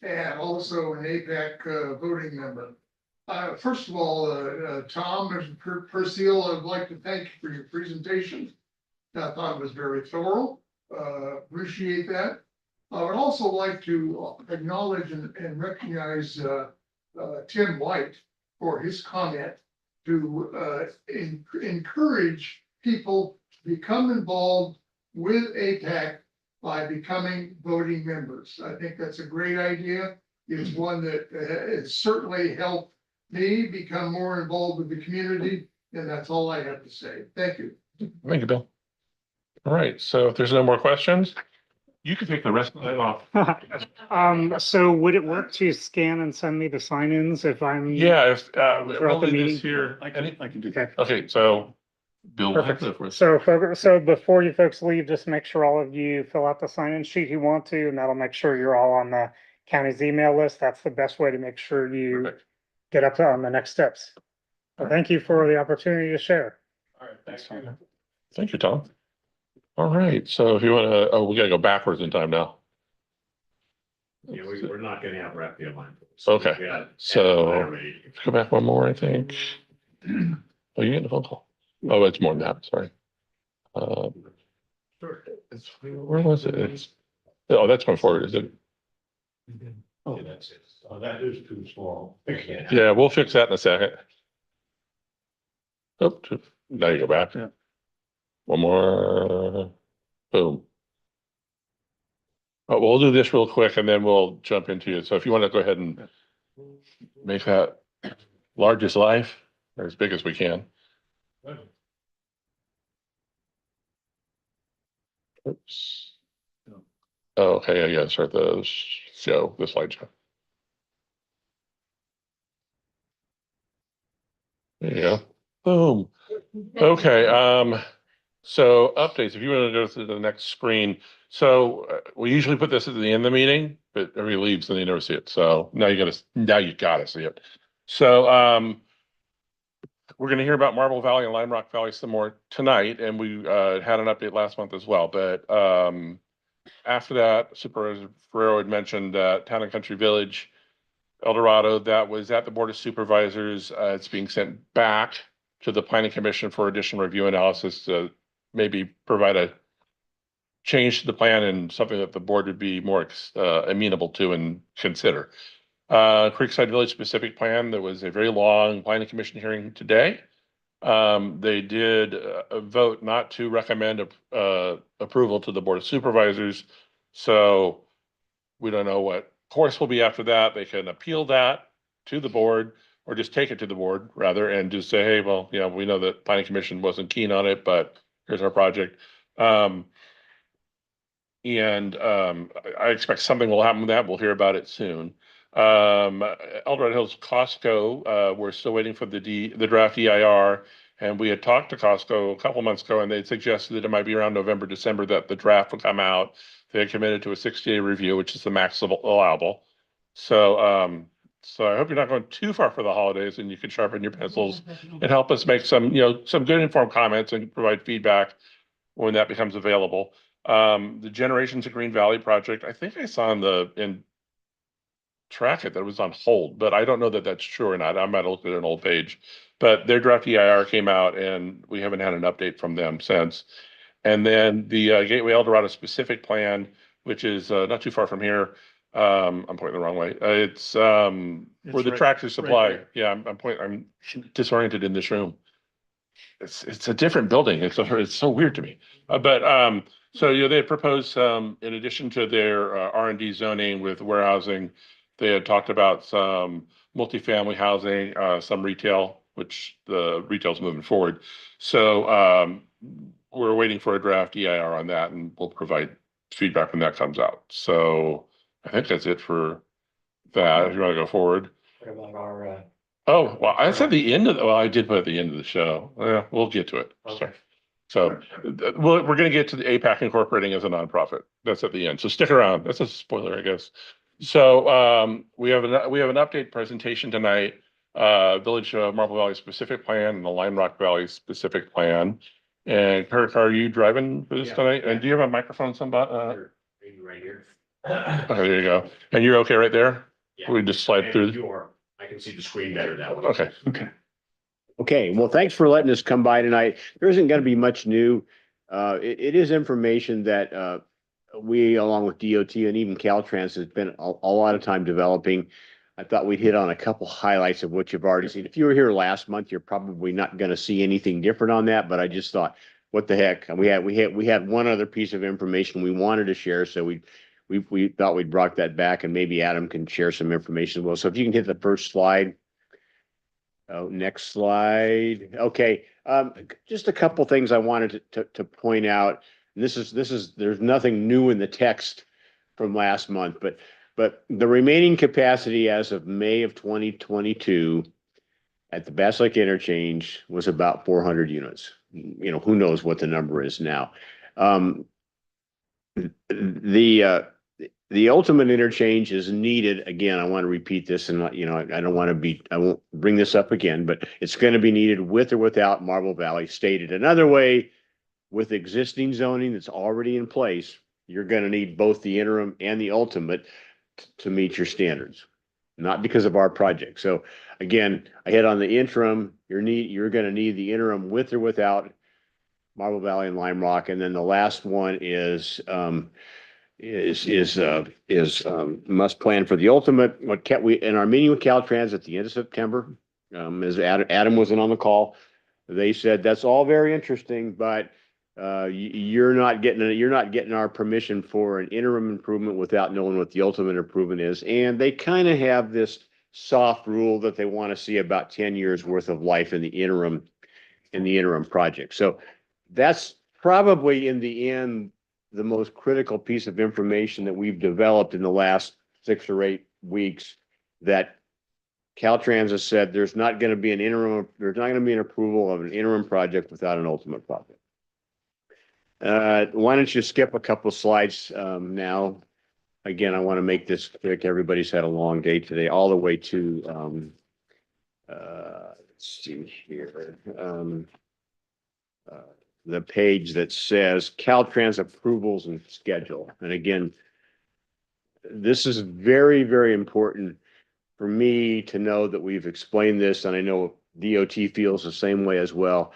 and also an APAC voting member. First of all, Tom and Percival, I'd like to thank you for your presentation. I thought it was very thorough. Appreciate that. I would also like to acknowledge and recognize Tim White for his comment to encourage people to become involved with APAC by becoming voting members. I think that's a great idea. It's one that has certainly helped me become more involved with the community, and that's all I have to say. Thank you. Thank you, Bill. All right, so if there's no more questions, you can take the rest of the night off. So would it work to scan and send me the sign-ins if I'm? Yeah, if throughout the we'll leave meeting? this here. I can do that. Okay, so Bill will have Perfect. that for us. So before you folks leave, just make sure all of you fill out the sign-in sheet you want to, and that'll make sure you're all on the county's email list. That's the best way to make sure you Perfect. get up on the next steps. Well, thank you for the opportunity to share. All right, thanks, Tom. Thank you, Tom. All right, so if you want to, we gotta go backwards in time now. Yeah, we're not gonna have rapid line. Okay. We got- So go back one more, I think. Oh, you getting a phone call? Oh, it's more than that, sorry. Where was it? Oh, that's going forward, is it? Yeah, that's it. Oh, that is too small. Yeah, we'll fix that in a second. Oh, now you go back. Yeah. One more. Boom. Oh, we'll do this real quick and then we'll jump into it. So if you want to go ahead and make that large as life or as big as we can. Oops. Oh, okay, I gotta start the show, the slideshow. There you go. Boom. Okay, so updates, if you want to go to the next screen. So we usually put this at the end of the meeting, but everybody leaves and they never see it. So now you gotta see it. So we're gonna hear about Marble Valley and Lime Rock Valley some more tonight, and we had an update last month as well. But after that, Supervisor Ferrero had mentioned Town and Country Village, El Dorado, that was at the Board of Supervisors. It's being sent back to the Planning Commission for additional review analysis to maybe provide a change to the plan and something that the board would be more amenable to and consider. Creekside Village specific plan, there was a very long Planning Commission hearing today. They did vote not to recommend approval to the Board of Supervisors. So we don't know what course will be after that. They can appeal that to the board or just take it to the board rather and just say, hey, well, we know that Planning Commission wasn't keen on it, but here's our project. I expect something will happen with that. We'll hear about it soon. El Dorado Hills Costco, we're still waiting for the draft EIR. And we had talked to Costco a couple months ago and they suggested that it might be around November, December that the draft will come out. They had committed to a 60-day review, which is the max allowable. So I hope you're not going too far for the holidays and you can sharpen your pencils and help us make some good informed comments and provide feedback when that becomes available. The Generations of Green Valley project, I think I saw in track it that it was on hold, but I don't know that that's true or not. I might have looked at an old page, but their draft EIR came out and we haven't had an update from them since. And then the Gateway El Dorado specific plan, which is not too far from here. I'm pointing the wrong way. It's where the Tractor Supply. Yeah, I'm disoriented in this room. It's a different building. It's so weird to me. So they had proposed in addition to their R&D zoning with warehousing, they had talked about some multifamily housing, some retail, which the retail's moving forward. So we're waiting for a draft EIR on that, and we'll provide feedback when that comes out. So I think that's it for that. If you want to go forward. What about our? Oh, well, I said the end of I did put at the end of the show. Yeah, we'll get to it. Okay. So we're going to get to the APAC incorporating as a nonprofit. That's at the end. So stick around. That's a spoiler, I guess. So we have an update presentation tonight. Village of Marble Valley specific plan and the Lime Rock Valley specific plan. And Kirk, are you driving for this tonight? And do you have a microphone? Maybe right here. Okay, there you go. And you're okay right there? Yeah. We just slide through. I can see the screen better that way. Okay. Okay, well, thanks for letting us come by tonight. There isn't going to be much new. It is information that we, along with DOT and even Caltrans, has been a lot of time developing. I thought we'd hit on a couple highlights of what you've already seen. If you were here last month, you're probably not going to see anything different on that, but I just thought, what the heck? And we had one other piece of information we wanted to share, so we thought we'd brought that back, and maybe Adam can share some information as well. So if you can hit the first slide. Oh, next slide. Okay, just a couple things I wanted to point out. There's nothing new in the text from last month, but the remaining capacity as of May of 2022 at the Bass Lake interchange was about 400 units. Who knows what the number is now. The ultimate interchange is needed. Again, I want to repeat this, and I won't bring this up again, but it's going to be needed with or without Marble Valley. Stated another way, with existing zoning that's already in place, you're going to need both the interim and the ultimate to meet your standards, not because of our project. So again, I hit on the interim, you're gonna need the interim with or without Marble Valley and Lime Rock. And then the last one is must plan for the ultimate, we, in our meeting with Caltrans at the end of September, as Adam wasn't on the call, they said, that's all very interesting, but you're not getting our permission for an interim improvement without knowing what the ultimate improvement is. And they kind of have this soft rule that they want to see about 10 years worth of life in the interim project. So that's probably in the end the most critical piece of information that we've developed in the last 6 or 8 weeks, that Caltrans has said there's not going to be an approval of an interim project without an ultimate project. Why don't you skip a couple slides now? Again, I want to make this quick. Everybody's had a long day today, all the way to let's see here. The page that says Caltrans approvals and schedule. And again, this is very, very important for me to know that we've explained this, and I know DOT feels the same way as well.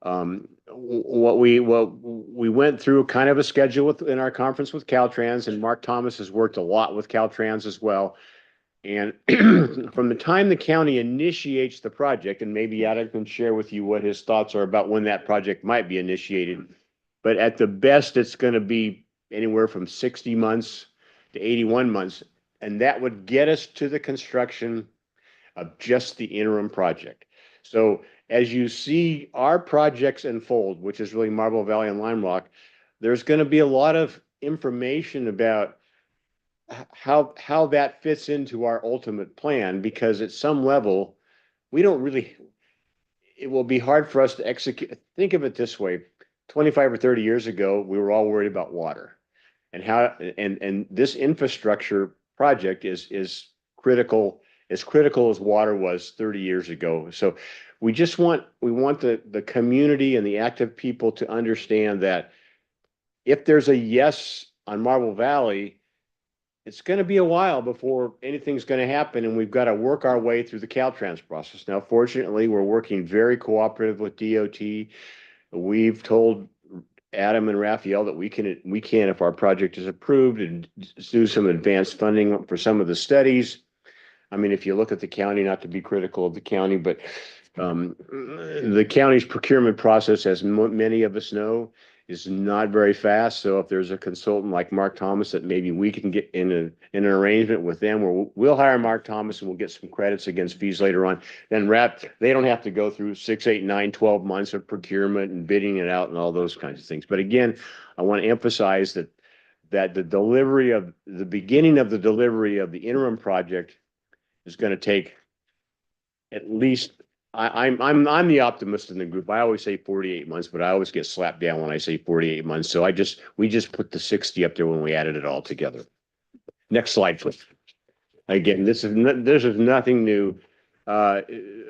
What we went through kind of a schedule in our conference with Caltrans, and Mark Thomas has worked a lot with Caltrans as well. And from the time the county initiates the project, and maybe Adam can share with you what his thoughts are about when that project might be initiated, but at the best, it's going to be anywhere from 60 months to 81 months. And that would get us to the construction of just the interim project. So as you see our projects unfold, which is really Marble Valley and Lime Rock, there's going to be a lot of information about how that fits into our ultimate plan, because at some level, it will be hard for us to execute. Think of it this way, 25 or 30 years ago, we were all worried about water and this infrastructure project is critical, as critical as water was 30 years ago. So we want the community and the active people to understand that if there's a yes on Marble Valley, it's going to be a while before anything's going to happen, and we've got to work our way through the Caltrans process. Now, fortunately, we're working very cooperative with DOT. We've told Adam and Raphael that we can, if our project is approved, and do some advanced funding for some of the studies. I mean, if you look at the county, not to be critical of the county, but the county's procurement process, as many of us know, is not very fast. So if there's a consultant like Mark Thomas that maybe we can get in an arrangement with them where we'll hire Mark Thomas and we'll get some credits against fees later on, then they don't have to go through 6, 8, 9, 12 months of procurement and bidding it out and all those kinds of things. But again, I want to emphasize that the beginning of the delivery of the interim project is going to take at least, I'm the optimist in the group. I always say 48 months, but I always get slapped down when I say 48 months. So we just put the 60 up there when we added it all together. Next slide, please. Again, this is nothing new. A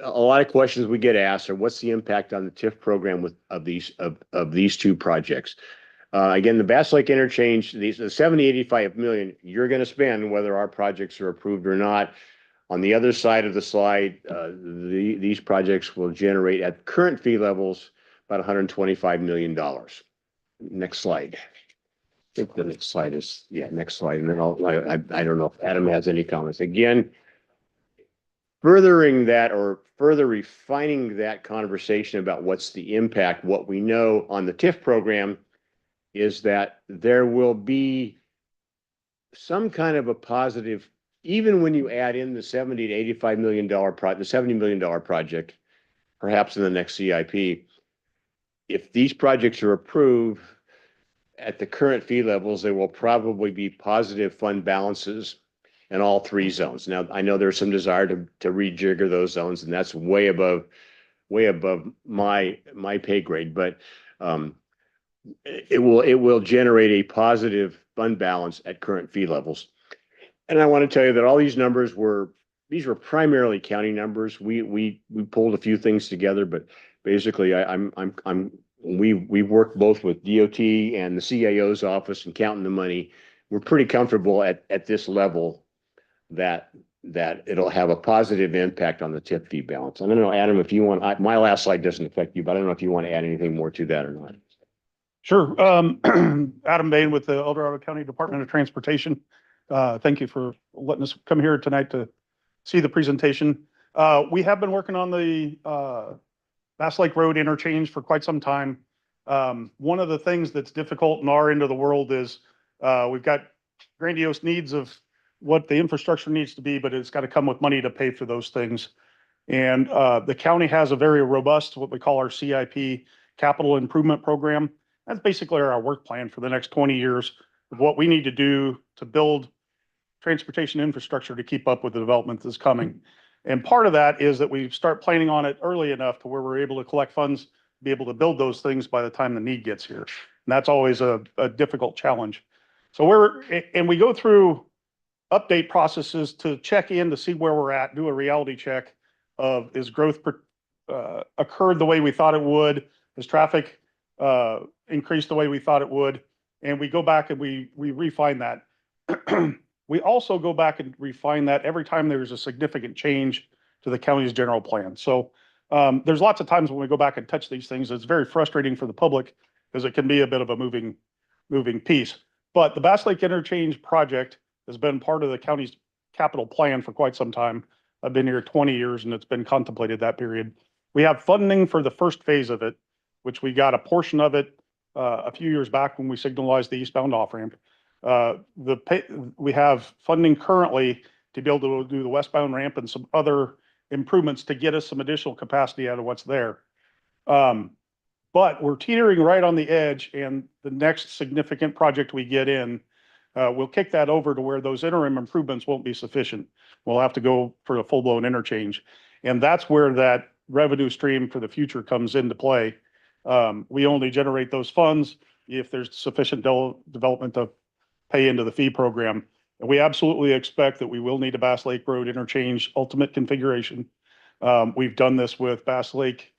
lot of questions we get asked are, what's the impact on the TIF program of these two projects? Again, the Bass Lake Interchange, the 85 million you're going to spend whether our projects are approved or not. On the other side of the slide, these projects will generate at current fee levels about $125 million. Next slide. I think the next slide is, next slide. And then I don't know if Adam has any comments. Again, furthering that or further refining that conversation about what's the impact, what we know on the TIF program is that there will be some kind of a positive, even when you add in the $70 to $85 million project, the $70 million project, perhaps in the next CIP, if these projects are approved at the current fee levels, there will probably be positive fund balances in all 3 zones. Now, I know there's some desire to rejigger those zones, and that's way above my pay grade, but it will generate a positive fund balance at current fee levels. And I want to tell you that all these numbers were primarily county numbers. We pulled a few things together, but basically we've worked both with DOT and the CAO's office and counting the money. We're pretty comfortable at this level that it'll have a positive impact on the tip fee balance. I don't know, Adam, if you want, my last slide doesn't affect you, but I don't know if you want to add anything more to that or not. Sure. Adam Bain with the El Dorado County Department of Transportation. Thank you for letting us come here tonight to see the presentation. We have been working on the Bass Lake Road interchange for quite some time. One of the things that's difficult in our end of the world is we've got grandiose needs of what the infrastructure needs to be, but it's got to come with money to pay for those things. And the county has a very robust, what we call our CIP, Capital Improvement Program. That's basically our work plan for the next 20 years of what we need to do to build transportation infrastructure to keep up with the development that's coming. And part of that is that we start planning on it early enough to where we're able to collect funds, be able to build those things by the time the need gets here. And that's always a difficult challenge. So we go through update processes to check in to see where we're at, do a reality check of is growth occurred the way we thought it would, is traffic increased the way we thought it would, and we go back and we refine that. We also go back and refine that every time there's a significant change to the county's general plan. So there's lots of times when we go back and touch these things, it's very frustrating for the public because it can be a bit of a moving piece. But the Bass Lake Interchange project has been part of the county's capital plan for quite some time. I've been here 20 years and it's been contemplated that period. We have funding for the first phase of it, which we got a portion of it a few years back when we signalized the eastbound off-ramp. We have funding currently to be able to do the westbound ramp and some other improvements to get us some additional capacity out of what's there. But we're teetering right on the edge, and the next significant project we get in, we'll kick that over to where those interim improvements won't be sufficient. We'll have to go for a full-blown interchange. And that's where that revenue stream for the future comes into play. We only generate those funds if there's sufficient development to pay into the fee program. And we absolutely expect that we will need a Bass Lake Road interchange ultimate configuration. We've done this with Bass Lake,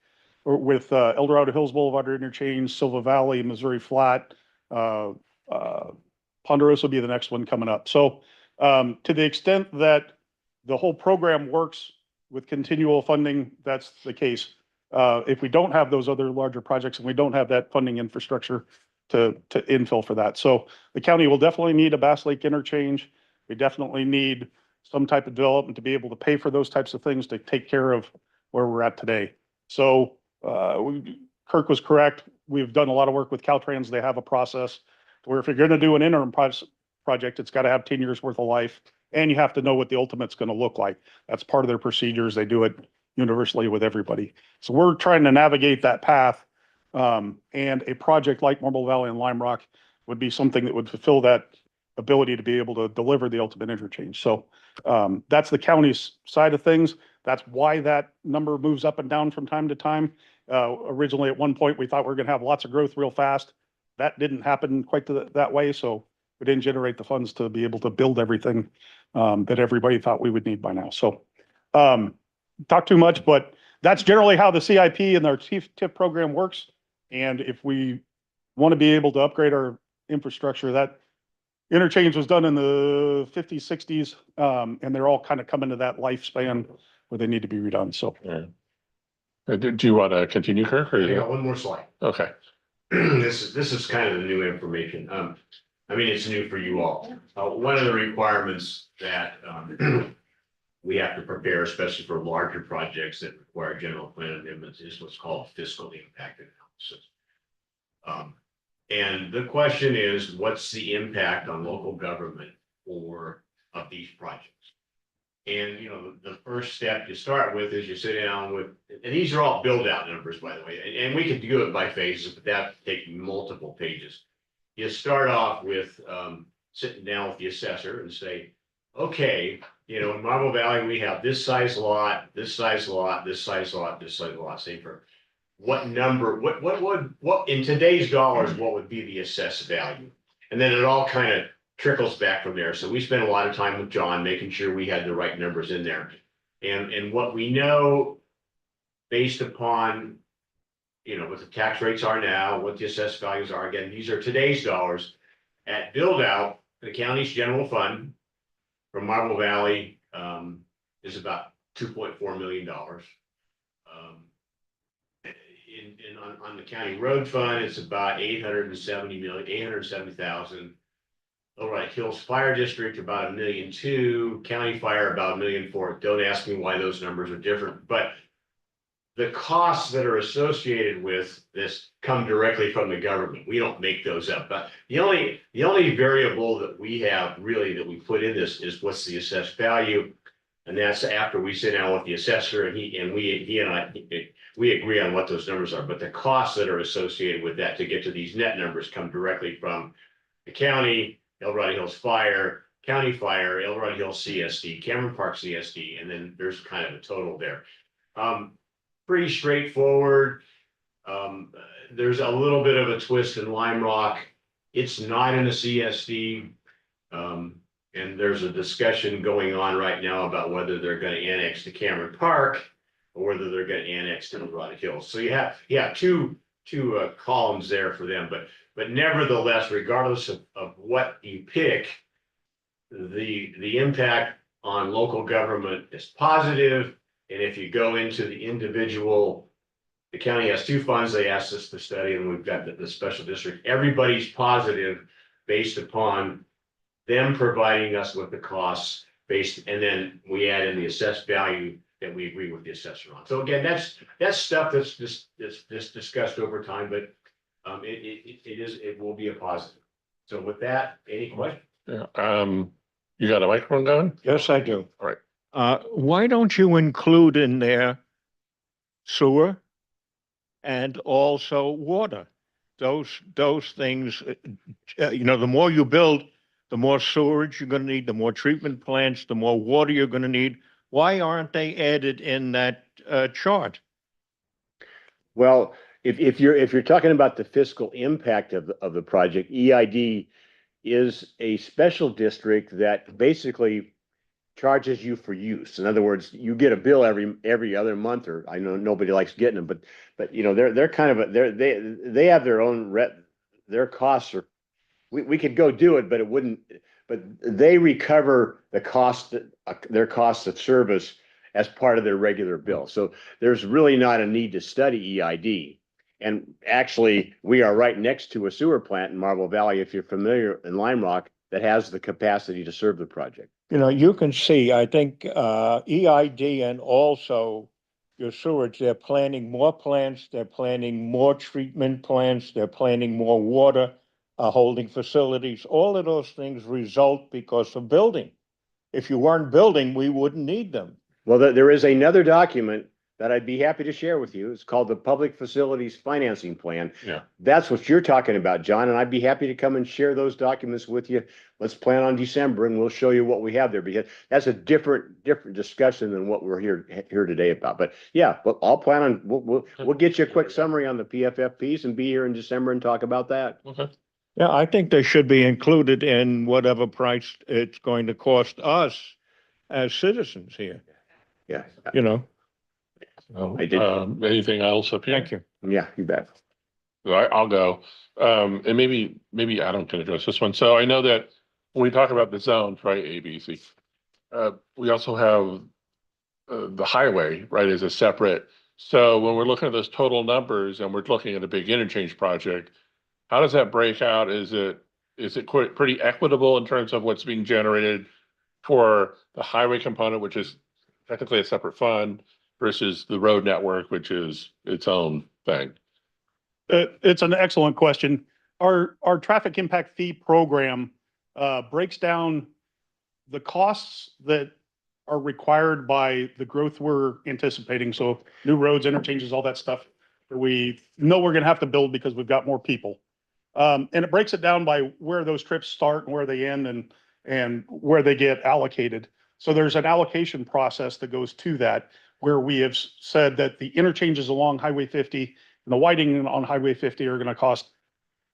or with El Dorado Hills Boulevard interchange, Silva Valley, Missouri Flat, Ponderosa will be the next one coming up. So to the extent that the whole program works with continual funding, that's the case. If we don't have those other larger projects and we don't have that funding infrastructure to infill for that. So the county will definitely need a Bass Lake interchange. We definitely need some type of development to be able to pay for those types of things to take care of where we're at today. So Kirk was correct. We've done a lot of work with Caltrans. They have a process where if you're going to do an interim project, it's got to have 10 years worth of life, and you have to know what the ultimate's going to look like. That's part of their procedures. They do it universally with everybody. So we're trying to navigate that path. And a project like Marble Valley and Lime Rock would be something that would fulfill that ability to be able to deliver the ultimate interchange. So that's the county's side of things. That's why that number moves up and down from time to time. Originally, at one point, we thought we were going to have lots of growth real fast. That didn't happen quite that way. So we didn't generate the funds to be able to build everything that everybody thought we would need by now. So talk too much, but that's generally how the CIP and our TIP program works. And if we want to be able to upgrade our infrastructure, that interchange was done in the 50s, 60s, and they're all kind of coming to that lifespan where they need to be redone. So, do you want to continue, Kirk? I got one more slide. Okay. This is kind of the new information. I mean, it's new for you all. One of the requirements that we have to prepare, especially for larger projects that require general plan amendments, is what's called fiscal impact analysis. And the question is, what's the impact on local government of these projects? And, you know, the first step you start with is you sit down with, and these are all build out numbers, by the way, and we could do it by phases, but that would take multiple pages. You start off with sitting down with the assessor and say, okay, you know, in Marble Valley, we have this size lot, this size lot, this size lot, this size lot. Say for what number, what in today's dollars, what would be the assessed value? And then it all kind of trickles back from there. So we spent a lot of time with John making sure we had the right numbers in there. And what we know based upon, you know, what the tax rates are now, what the assessed values are, again, these are today's dollars. At build out, the county's general fund, from Marble Valley, is about $2.4 million. On the county road fund, it's about 870,000. Lowright Hills Fire District, about $1.2 million, county fire, about $1.4 million. Don't ask me why those numbers are different, but the costs that are associated with this come directly from the government. We don't make those up, but the only variable that we have really that we put in this is what's the assessed value. And that's after we sit down with the assessor and he and I, we agree on what those numbers are, but the costs that are associated with that to get to these net numbers come directly from the county, El Dorado Hills Fire, County Fire, El Dorado Hills CSD, Cameron Park CSD, and then there's kind of a total there. Pretty straightforward. There's a little bit of a twist in Lime Rock. It's not in a CSD. And there's a discussion going on right now about whether they're going to annex to Cameron Park or whether they're going to annex to El Dorado Hills. So you have two columns there for them, but nevertheless, regardless of what you pick, the impact on local government is positive. And if you go into the individual, the county has two funds they asked us to study, and we've got the special district. Everybody's positive based upon them providing us with the costs based, and then we add in the assessed value that we agree with the assessor on. So again, that's stuff that's discussed over time, but it will be a positive. So with that, any questions? Yeah. You got a microphone going? Yes, I do. All right. Why don't you include in there sewer and also water? Those things, the more you build, the more sewerage you're going to need, the more treatment plants, the more water you're going to need. Why aren't they added in that chart? Well, if you're talking about the fiscal impact of the project, EID is a special district that basically charges you for use. In other words, you get a bill every other month, or I know nobody likes getting them, but they're kind of they have their own their costs are. We could go do it, but it wouldn't. But they recover the cost, their costs of service as part of their regular bill. So there's really not a need to study EID. And actually, we are right next to a sewer plant in Marble Valley, if you're familiar, in Lime Rock, that has the capacity to serve the project. You can see, I think EID and also your sewage, they're planning more plants, they're planning more treatment plants, they're planning more water holding facilities. All of those things result because of building. If you weren't building, we wouldn't need them. Well, there is another document that I'd be happy to share with you. It's called the Public Facilities Financing Plan. Yeah. That's what you're talking about, John, and I'd be happy to come and share those documents with you. Let's plan on December and we'll show you what we have there, because that's a different discussion than what we're here today about. But yeah, but I'll plan on, we'll get you a quick summary on the PFF piece and be here in December and talk about that. Okay. Yeah, I think they should be included in whatever price it's going to cost us as citizens here. Yeah. I did. Anything else up here? Thank you. Yeah, you bet. I'll go. And maybe Adam can address this one. So I know that when we talk about the zones, right, A, B, C, we also have the highway, right, as a separate. So when we're looking at those total numbers and we're looking at a big interchange project, how does that break out? Is it quite pretty equitable in terms of what's being generated for the highway component, which is technically a separate fund, versus the road network, which is its own thing? It's an excellent question. Our traffic impact fee program breaks down the costs that are required by the growth we're anticipating. So new roads, interchanges, all that stuff that we know we're going to have to build because we've got more people. And it breaks it down by where those trips start and where they end and where they get allocated. So there's an allocation process that goes to that, where we have said that the interchanges along Highway 50 and the widening on Highway 50 are going to cost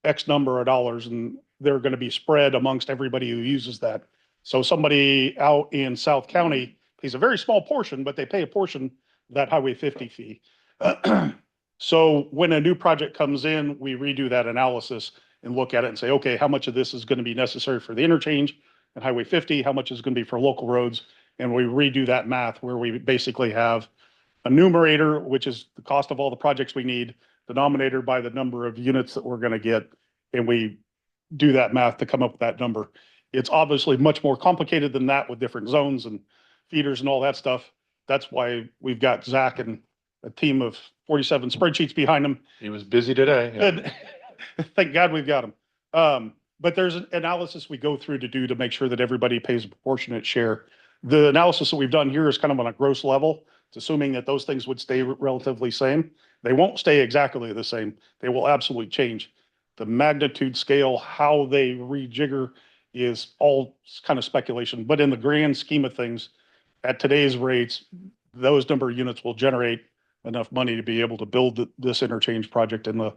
X number of dollars, and they're going to be spread amongst everybody who uses that. So somebody out in South County pays a very small portion, but they pay a portion of that Highway 50 fee. So when a new project comes in, we redo that analysis and look at it and say, okay, how much of this is going to be necessary for the interchange? and Highway 50, how much is going to be for local roads. And we redo that math where we basically have a numerator, which is the cost of all the projects we need, denominator by the number of units that we're going to get. And we do that math to come up with that number. It's obviously much more complicated than that with different zones and feeders and all that stuff. That's why we've got Zach and a team of 47 spreadsheets behind him. He was busy today. Yeah. And thank God we've got them. But there's an analysis we go through to make sure that everybody pays a proportionate share. The analysis that we've done here is kind of on a gross level. It's assuming that those things would stay relatively same. They won't stay exactly the same. They will absolutely change. The magnitude scale, how they rejigger is all kind of speculation. But in the grand scheme of things, at today's rates, those number of units will generate enough money to be able to build this interchange project and the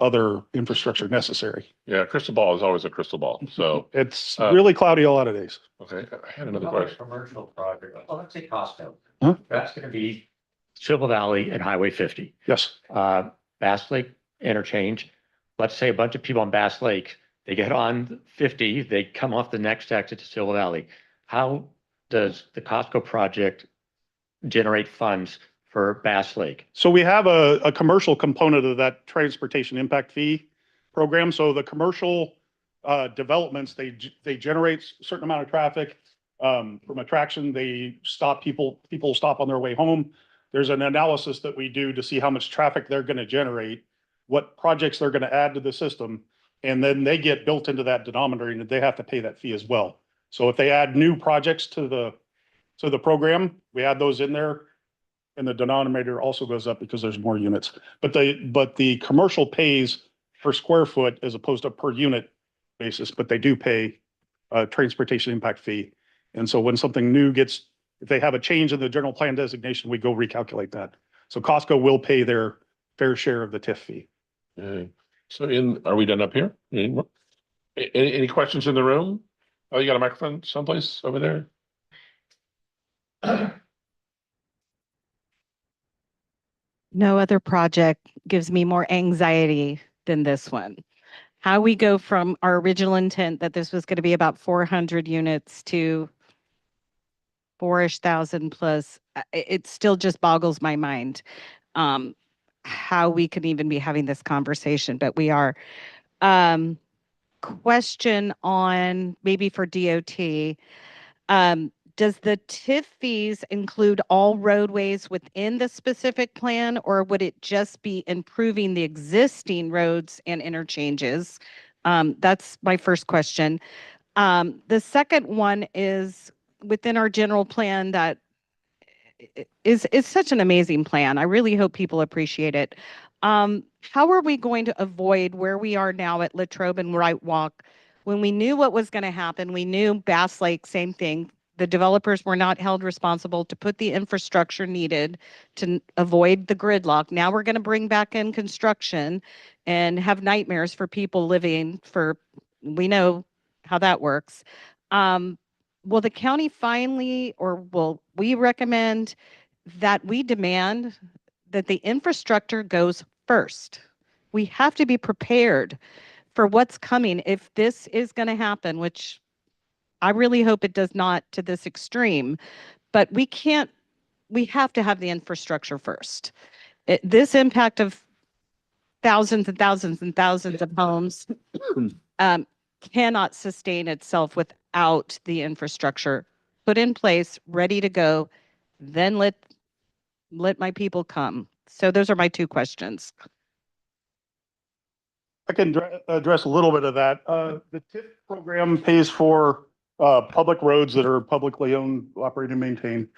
other infrastructure necessary. Yeah, crystal ball is always a crystal ball. So It's really cloudy a lot of days. okay, I had another Another question. commercial project, well, let's say Costco. Huh? That's gonna be Silver Valley and Highway 50. Yes. Bass Lake interchange. Let's say a bunch of people on Bass Lake, they get on 50, they come off the next exit to Silver Valley. How does the Costco project generate funds for Bass Lake? So we have a commercial component of that transportation impact fee program. So the commercial developments, they generate a certain amount of traffic from attraction. They stop people stop on their way home. There's an analysis that we do to see how much traffic they're going to generate, what projects they're going to add to the system, and then they get built into that denominator and they have to pay that fee as well. So if they add new projects to the program, we add those in there, and the denominator also goes up because there's more units. But the commercial pays per square foot as opposed to per unit basis, but they do pay a transportation impact fee. And so when something new gets, if they have a change in the general plan designation, we go recalculate that. So Costco will pay their fair share of the TIF fee. Okay. So are we done up here? Any questions in the room? Oh, you got a microphone someplace over there? No other project gives me more anxiety than this one. How we go from our original intent that this was going to be about 400 units to 4-ish thousand plus, it still just boggles my mind how we can even be having this conversation, but we are. Question on maybe for DOT. Does the TIF fees include all roadways within the specific plan, or would it just be improving the existing roads and interchanges? That's my first question. The second one is within our general plan that is such an amazing plan. I really hope people appreciate it. How are we going to avoid where we are now at Latrobe and Wright Walk? When we knew what was going to happen, we knew Bass Lake, same thing. The developers were not held responsible to put the infrastructure needed to avoid the gridlock. Now we're going to bring back in construction and have nightmares for people living we know how that works. Will the county finally, or will we recommend that we demand that the infrastructure goes first? We have to be prepared for what's coming if this is going to happen, which I really hope it does not to this extreme, but we have to have the infrastructure first. This impact of thousands and thousands and thousands of homes cannot sustain itself without the infrastructure put in place, ready to go, then let my people come. So those are my two questions. I can address a little bit of that. The TIF program pays for public roads that are publicly owned, operated, and maintained.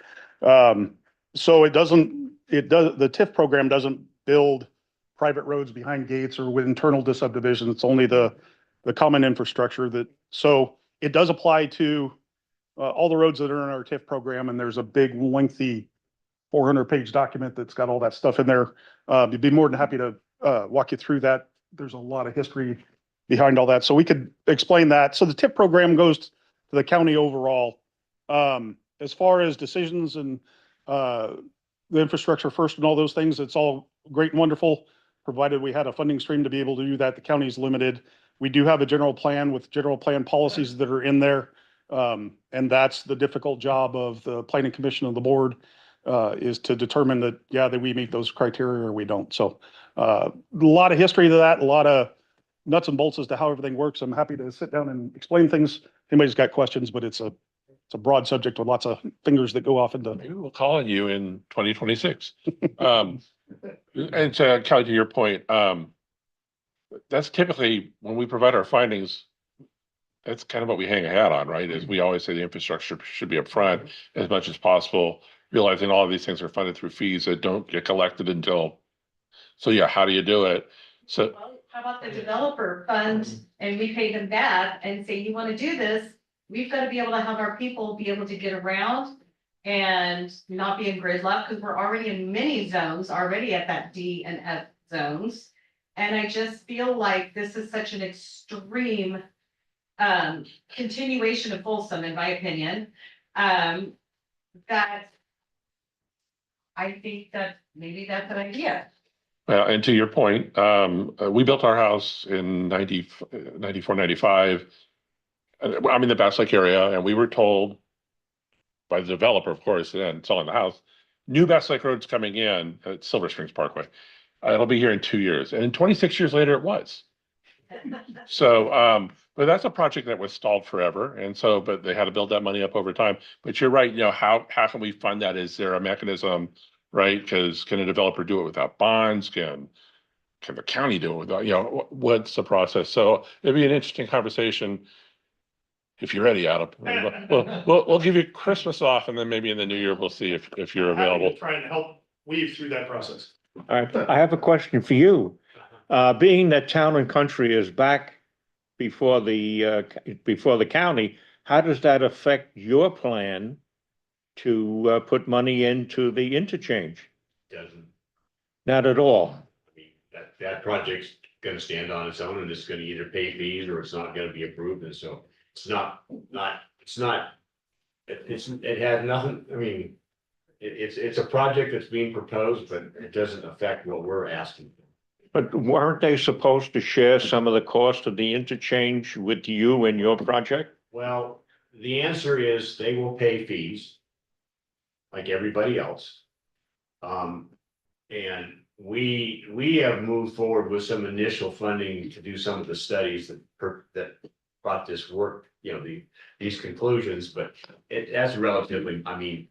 So the TIF program doesn't build private roads behind gates or with internal subdivisions. It's only the common infrastructure so it does apply to all the roads that are in our TIF program. And there's a big lengthy 400-page document that's got all that stuff in there. You'd be more than happy to walk you through that. There's a lot of history behind all that. So we could explain that. So the TIP program goes to the county overall. As far as decisions and the infrastructure first and all those things, it's all great and wonderful, provided we had a funding stream to be able to do that. The county's limited. We do have a general plan with general plan policies that are in there And that's the difficult job of the planning commission and the board, is to determine that, yeah, that we meet those criteria or we don't. So, a lot of history to that, a lot of nuts and bolts as to how everything works. I'm happy to sit down and explain things. If anybody's got questions, but it's a broad subject with lots of fingers that go off into. Maybe we'll call on you in 2026. And Kelly, to your point, that's typically when we provide our findings, that's kind of what we hang a hat on, right? Is we always say the infrastructure should be upfront as much as possible, realizing all of these things are funded through fees that don't get collected until. So yeah, how do you do it? So Well, how about the developer fund and we pay them that and say, you want to do this? We've got to be able to have our people be able to get around and not be in gridlock because we're already in many zones, already at that D and F zones. And I just feel like this is such an extreme continuation of Folsom, in my opinion, that I think that maybe that's an idea. and to your point, we built our house in 94, 95. I'm in the Bass Lake area, and we were told by the developer, of course, and selling the house, new Bass Lake Road's coming in at Silver Springs Parkway. It'll be here in 2 years, and 26 years later, it was. So, but that's a project that was stalled forever, and so, but they had to build that money up over time. But you're right, how can we fund that? Is there a mechanism, right? Because can a developer do it without bonds? Can the county do it without, what's the process? So it'd be an interesting conversation. If you're ready, Adam, we'll give you Christmas off, and then maybe in the new year, we'll see if you're available. Trying to help weave through that process. All right, I have a question for you. Being that Town and Country is back before the county, how does that affect your plan to put money into the interchange? Doesn't. Not at all. I mean, that project's gonna stand on its own and it's gonna either pay fees or it's not gonna be approved. And so it has nothing, I mean, it's a project that's being proposed, but it doesn't affect what we're asking. But weren't they supposed to share some of the cost of the interchange with you and your project? Well, the answer is they will pay fees like everybody else. And we have moved forward with some initial funding to do some of the studies that brought this work, these conclusions, but that's relatively, I mean,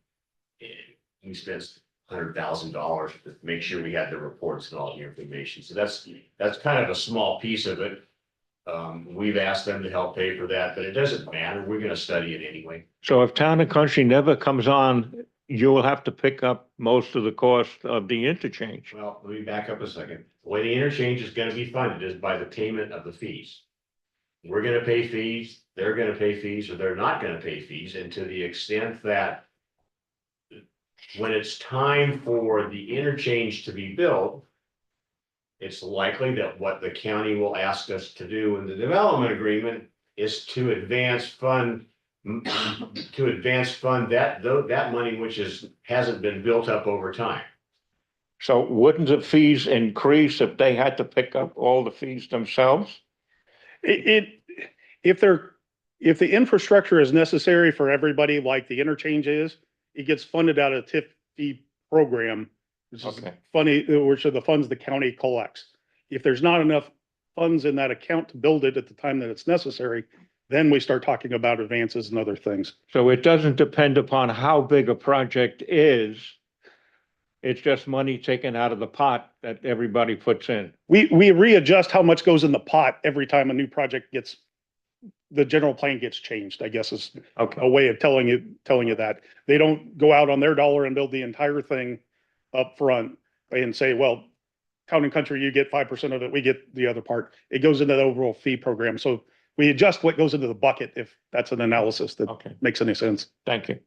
we spent $100,000 to make sure we had the reports and all the information. So that's kind of a small piece of it. We've asked them to help pay for that, but it doesn't matter. We're going to study it anyway. So if Town and Country never comes on, you will have to pick up most of the cost of the interchange. Well, let me back up a second. The way the interchange is going to be funded is by the payment of the fees. We're going to pay fees, they're going to pay fees, or they're not going to pay fees. And to the extent that when it's time for the interchange to be built, it's likely that what the county will ask us to do in the development agreement is to advance fund that money which hasn't been built up over time. So wouldn't the fees increase if they had to pick up all the fees themselves? If the infrastructure is necessary for everybody, like the interchange is, it gets funded out of TIF fee program, which is which are the funds the county collects. If there's not enough funds in that account to build it at the time that it's necessary, then we start talking about advances and other things. So it doesn't depend upon how big a project is. It's just money taken out of the pot that everybody puts in. We readjust how much goes in the pot every time a new project the general plan gets changed, I guess is a way of telling you that. They don't go out on their dollar and build the entire thing up front and say, well, Town and Country, you get 5% of it, we get the other part. It goes into the overall fee program. So we adjust what goes into the bucket if that's an analysis that makes any sense. Thank you.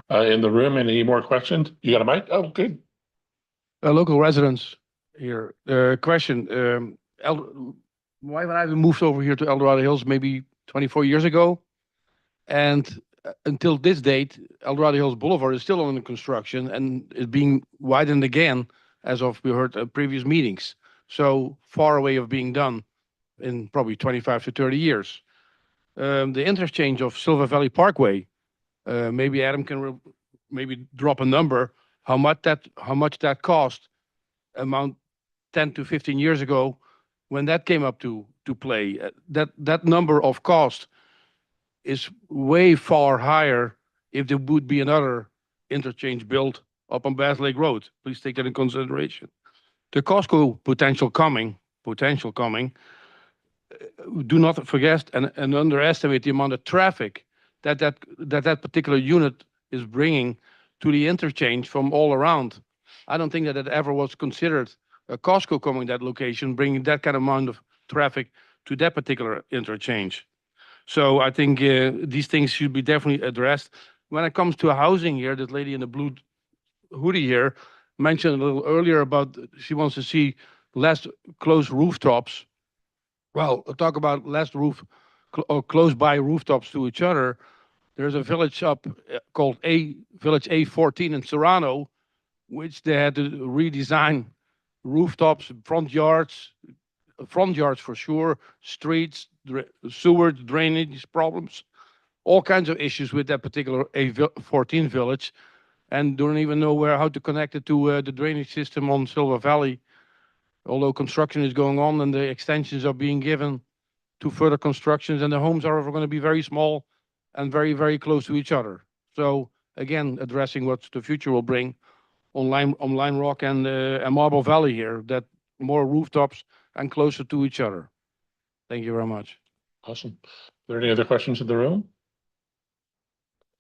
In the room, any more questions? You got a mic? Oh, good. Local residents here. Question. My wife and I moved over here to El Dorado Hills maybe 24 years ago. And until this date, El Dorado Hills Boulevard is still under construction and is being widened again, as of we heard at previous meetings. So far away of being done in probably 25 to 30 years. the interchange of Silver Valley Parkway. Maybe Adam can maybe drop a number, how much that cost amount 10 to 15 years ago when that came up to play. That number of cost is way far higher if there would be another interchange built up on Bass Lake Road. Please take that in consideration. The Costco potential coming, do not forget and underestimate the amount of traffic that particular unit is bringing to the interchange from all around. I don't think that it ever was considered a Costco coming that location, bringing that kind of amount of traffic to that particular interchange. So I think these things should be definitely addressed. When it comes to housing here, this lady in the blue hoodie here mentioned a little earlier about she wants to see less close rooftops. Well, talk about less or close by rooftops to each other. There's a village up called Village A14 in Serrano, which they had to redesign rooftops, front yards for sure, streets, sewage, drainage problems, all kinds of issues with that particular A14 village, and don't even know how to connect it to the drainage system on Silver Valley. Although construction is going on and the extensions are being given to further constructions, and the homes are going to be very small and very, very close to each other. So again, addressing what the future will bring on Lime Rock and Marble Valley here, that more rooftops and closer to each other. Thank you very much. Awesome. Are there any other questions in the room?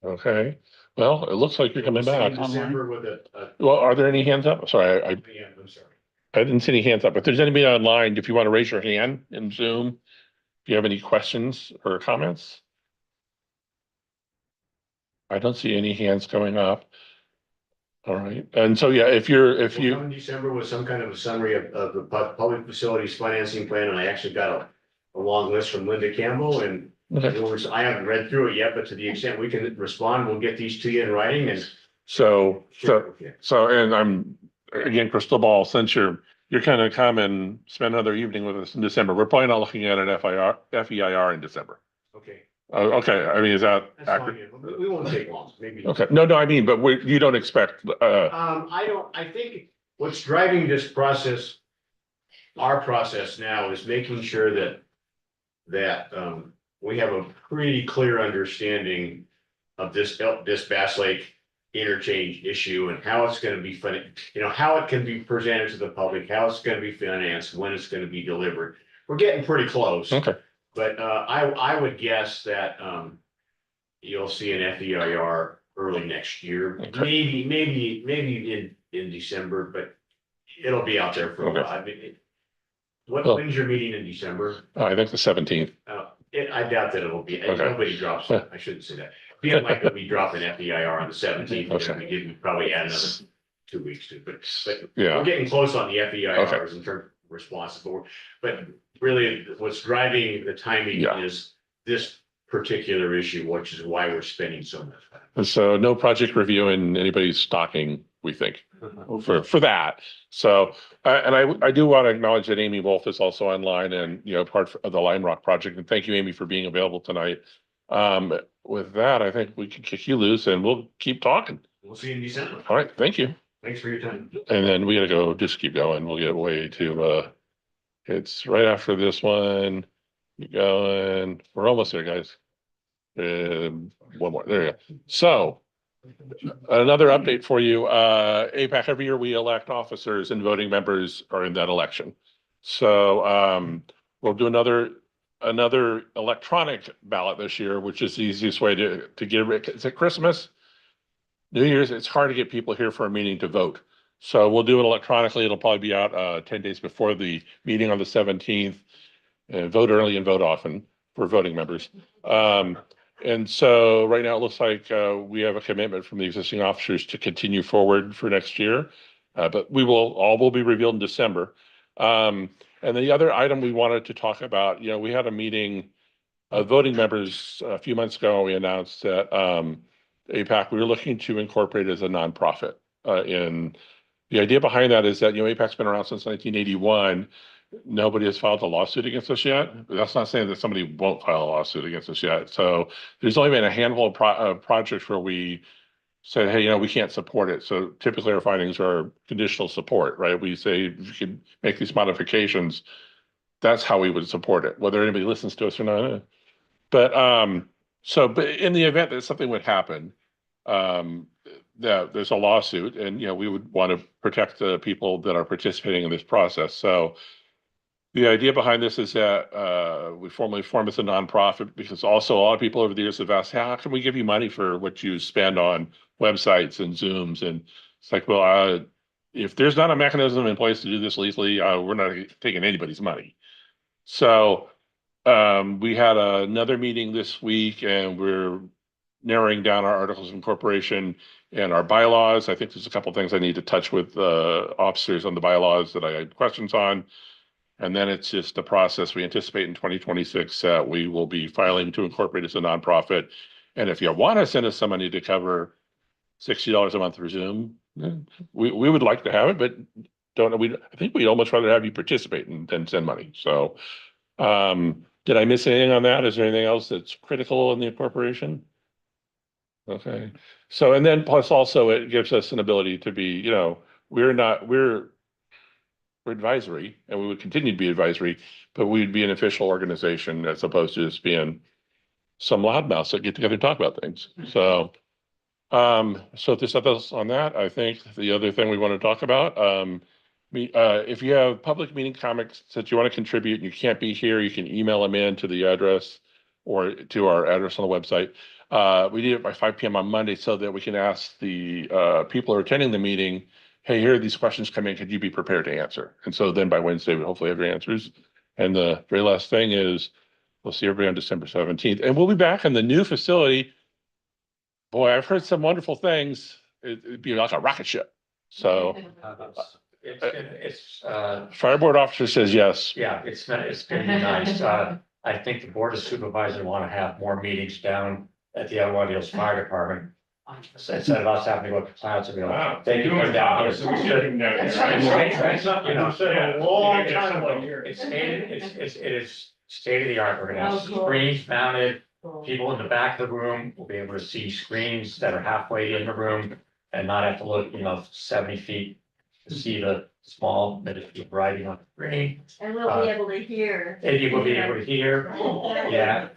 Okay, well, it looks like you're coming back. December with Well, are there any hands up? Sorry, I'm sorry. I didn't see any hands up. If there's anybody online, if you want to raise your hand in Zoom, if you have any questions or comments. I don't see any hands coming up. All right, and so, yeah, if We'll come in December with some kind of a summary of the public facilities financing plan, and I actually got a long list from Linda Campbell, and I haven't read through it yet, but to the extent we can respond, we'll get these to you in writing and. So, and I'm, again, crystal ball, since you're kind of come and spend another evening with us in December, we're probably not looking at an FEIR in December. Okay. Okay, I mean, is that That's accurate? fine. We won't take long, maybe. Okay, no, I mean, but you don't expect, I think what's driving this process, our process now, is making sure that we have a pretty clear understanding of this Bass Lake interchange issue and how it's gonna be how it can be presented to the public, how it's gonna be financed, when it's gonna be delivered. We're getting pretty close. okay, But I would guess that you'll see an FEIR early next year, Okay. maybe in December, but it'll be out there for a Okay. while. I mean, Well- when's your meeting in December? I think the 17th. I doubt that it'll be, Okay. nobody drops, I shouldn't say that. Be unlikely we drop an FEIR on the 17th, and then we'd probably add another 2 weeks to, but Yeah. we're getting close on the FEIRs Okay. in terms of response, but really what's driving the timing Yeah. is this particular issue, which is why we're spending so much time. And so no project review in anybody's stocking, we think, for that. So, I do want to acknowledge that Amy Wolf is also online and, part of the Lime Rock project. And thank you, Amy, for being available tonight. With that, I think we can kick you loose and we'll keep talking. We'll see you in December. All right, thank you. Thanks for your time. And then we gotta just keep going. We'll get way to, it's right after this one. Keep going. We're almost there, guys. One more, there you go. So another update for you, APAC, every year we elect officers and voting members are in that election. So, we'll do another electronic ballot this year, which is the easiest way to get it. It's at Christmas, New Year's, it's hard to get people here for a meeting to vote. So we'll do it electronically. It'll probably be out 10 days before the meeting on the 17th. Vote early and vote often for voting members. And so right now it looks like we have a commitment from the existing officers to continue forward for next year. But all will be revealed in December. And the other item we wanted to talk about, we had a meeting of voting members a few months ago. We announced that APAC, we were looking to incorporate as a nonprofit. And the idea behind that is that, APAC's been around since 1981. nobody has filed a lawsuit against us yet. But that's not saying that somebody won't file a lawsuit against us yet. So there's only been a handful of projects where we said, hey, we can't support it. So typically our findings are conditional support, right? We say, if you can make these modifications, that's how we would support it, whether anybody listens to us or not. But in the event that something would happen, that there's a lawsuit and, we would want to protect the people that are participating in this process. So the idea behind this is that we formally form as a nonprofit because also a lot of people over the years have asked, how can we give you money for what you spend on websites and Zooms? And it's like, well, if there's not a mechanism in place to do this legally, we're not taking anybody's money. So we had another meeting this week and we're narrowing down our articles of incorporation and our bylaws. I think there's a couple of things I need to touch with officers on the bylaws that I had questions on. And then it's just a process we anticipate in 2026 that we will be filing to incorporate as a nonprofit. And if you want to send us some money to cover $60 a month for Zoom, we would like to have it, but I think we'd almost rather have you participate than send money. So did I miss anything on that? Is there anything else that's critical in the incorporation? Okay. So, and then plus also it gives us an ability to be, we're advisory and we would continue to be advisory, but we'd be an official organization as opposed to just being some loudmouths that get together and talk about things. So, so if there's something else on that, I think the other thing we want to talk about, if you have public meeting comments that you want to contribute and you can't be here, you can email them in to the address or to our address on the website. We need it by 5 p.m. on Monday so that we can ask the people who are attending the meeting, hey, here are these questions come in, could you be prepared to answer? And so then by Wednesday, we hopefully have your answers. And the very last thing is we'll see everybody on December 17th. And we'll be back in the new facility. Boy, I've heard some wonderful things. It'd be like a rocket ship. So It's Fireboard officer says yes. yeah, it's gonna be nice. I think the Board of Supervisors want to have more meetings down at the El Dorado Hills Fire Department. Instead of us having to go to clouds and be like, thank you for down here. So we should know. It's a long time ago. It is state of the art. We're gonna have screens mounted. People in the back of the room will be able to see screens that are halfway in the room and not have to look, 70 feet to see the small minute writing on the screen. And we'll be able to hear. And you will be able to hear. Yeah.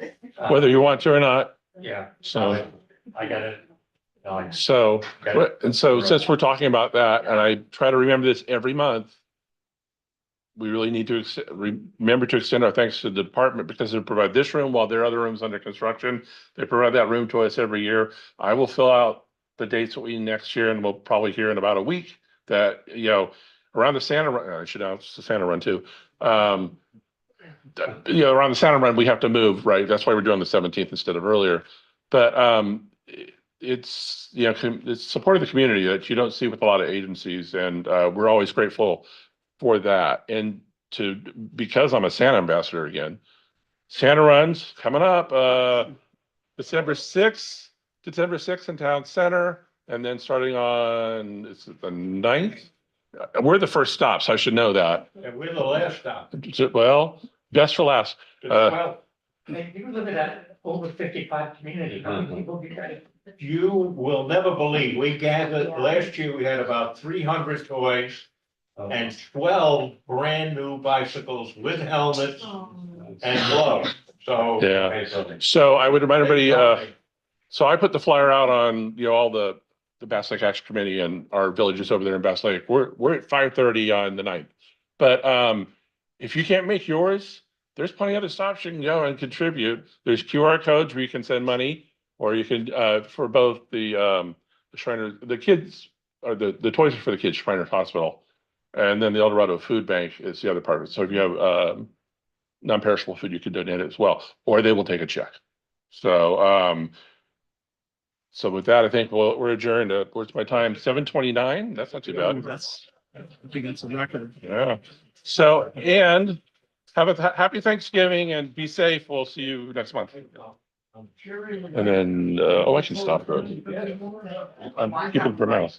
Whether you want to or not. Yeah. So I got it. So since we're talking about that, and I try to remember this every month, we really need to remember to extend our thanks to the department because they provide this room while there are other rooms under construction. They provide that room to us every year. I will fill out the dates that we need next year, and we'll probably hear in about a week that, around the Santa Run, I should announce the Santa Run too. Around the Santa Run, we have to move, right? That's why we're doing the 17th instead of earlier. But it's support of the community that you don't see with a lot of agencies, and we're always grateful for that. And because I'm a Santa ambassador again, Santa Run's coming up December 6th in Town Center, and then starting on the 9th. We're the first stops. I should know that. And we're the last stop. Well, best for last. Well, you live in that over 55 community. How many people be there? You will never believe, we gathered, last year we had about 300 toys and 12 brand new bicycles with helmets and gloves. So. Yeah. So I would remind everybody, so I put the flyer out on, all the Bass Lake Action Committee and our villages over there in Bass Lake. We're at 5:30 on the 9th. But if you can't make yours, there's plenty of other stops you can go and contribute. There's QR codes where you can send money, or you can for both the Shriners, the kids, or the toys are for the kids, Shriners Hospital, and then the El Dorado Food Bank is the other part of it. So if you have non-perishable food, you can donate it as well, or they will take a check. So so with that, I think we're adjourned. What's my time? 7:29. That's not too bad. I think that's a record. Yeah. So, and have a happy Thanksgiving and be safe. We'll see you next month. And then, I can stop. I'm keeping for mouse.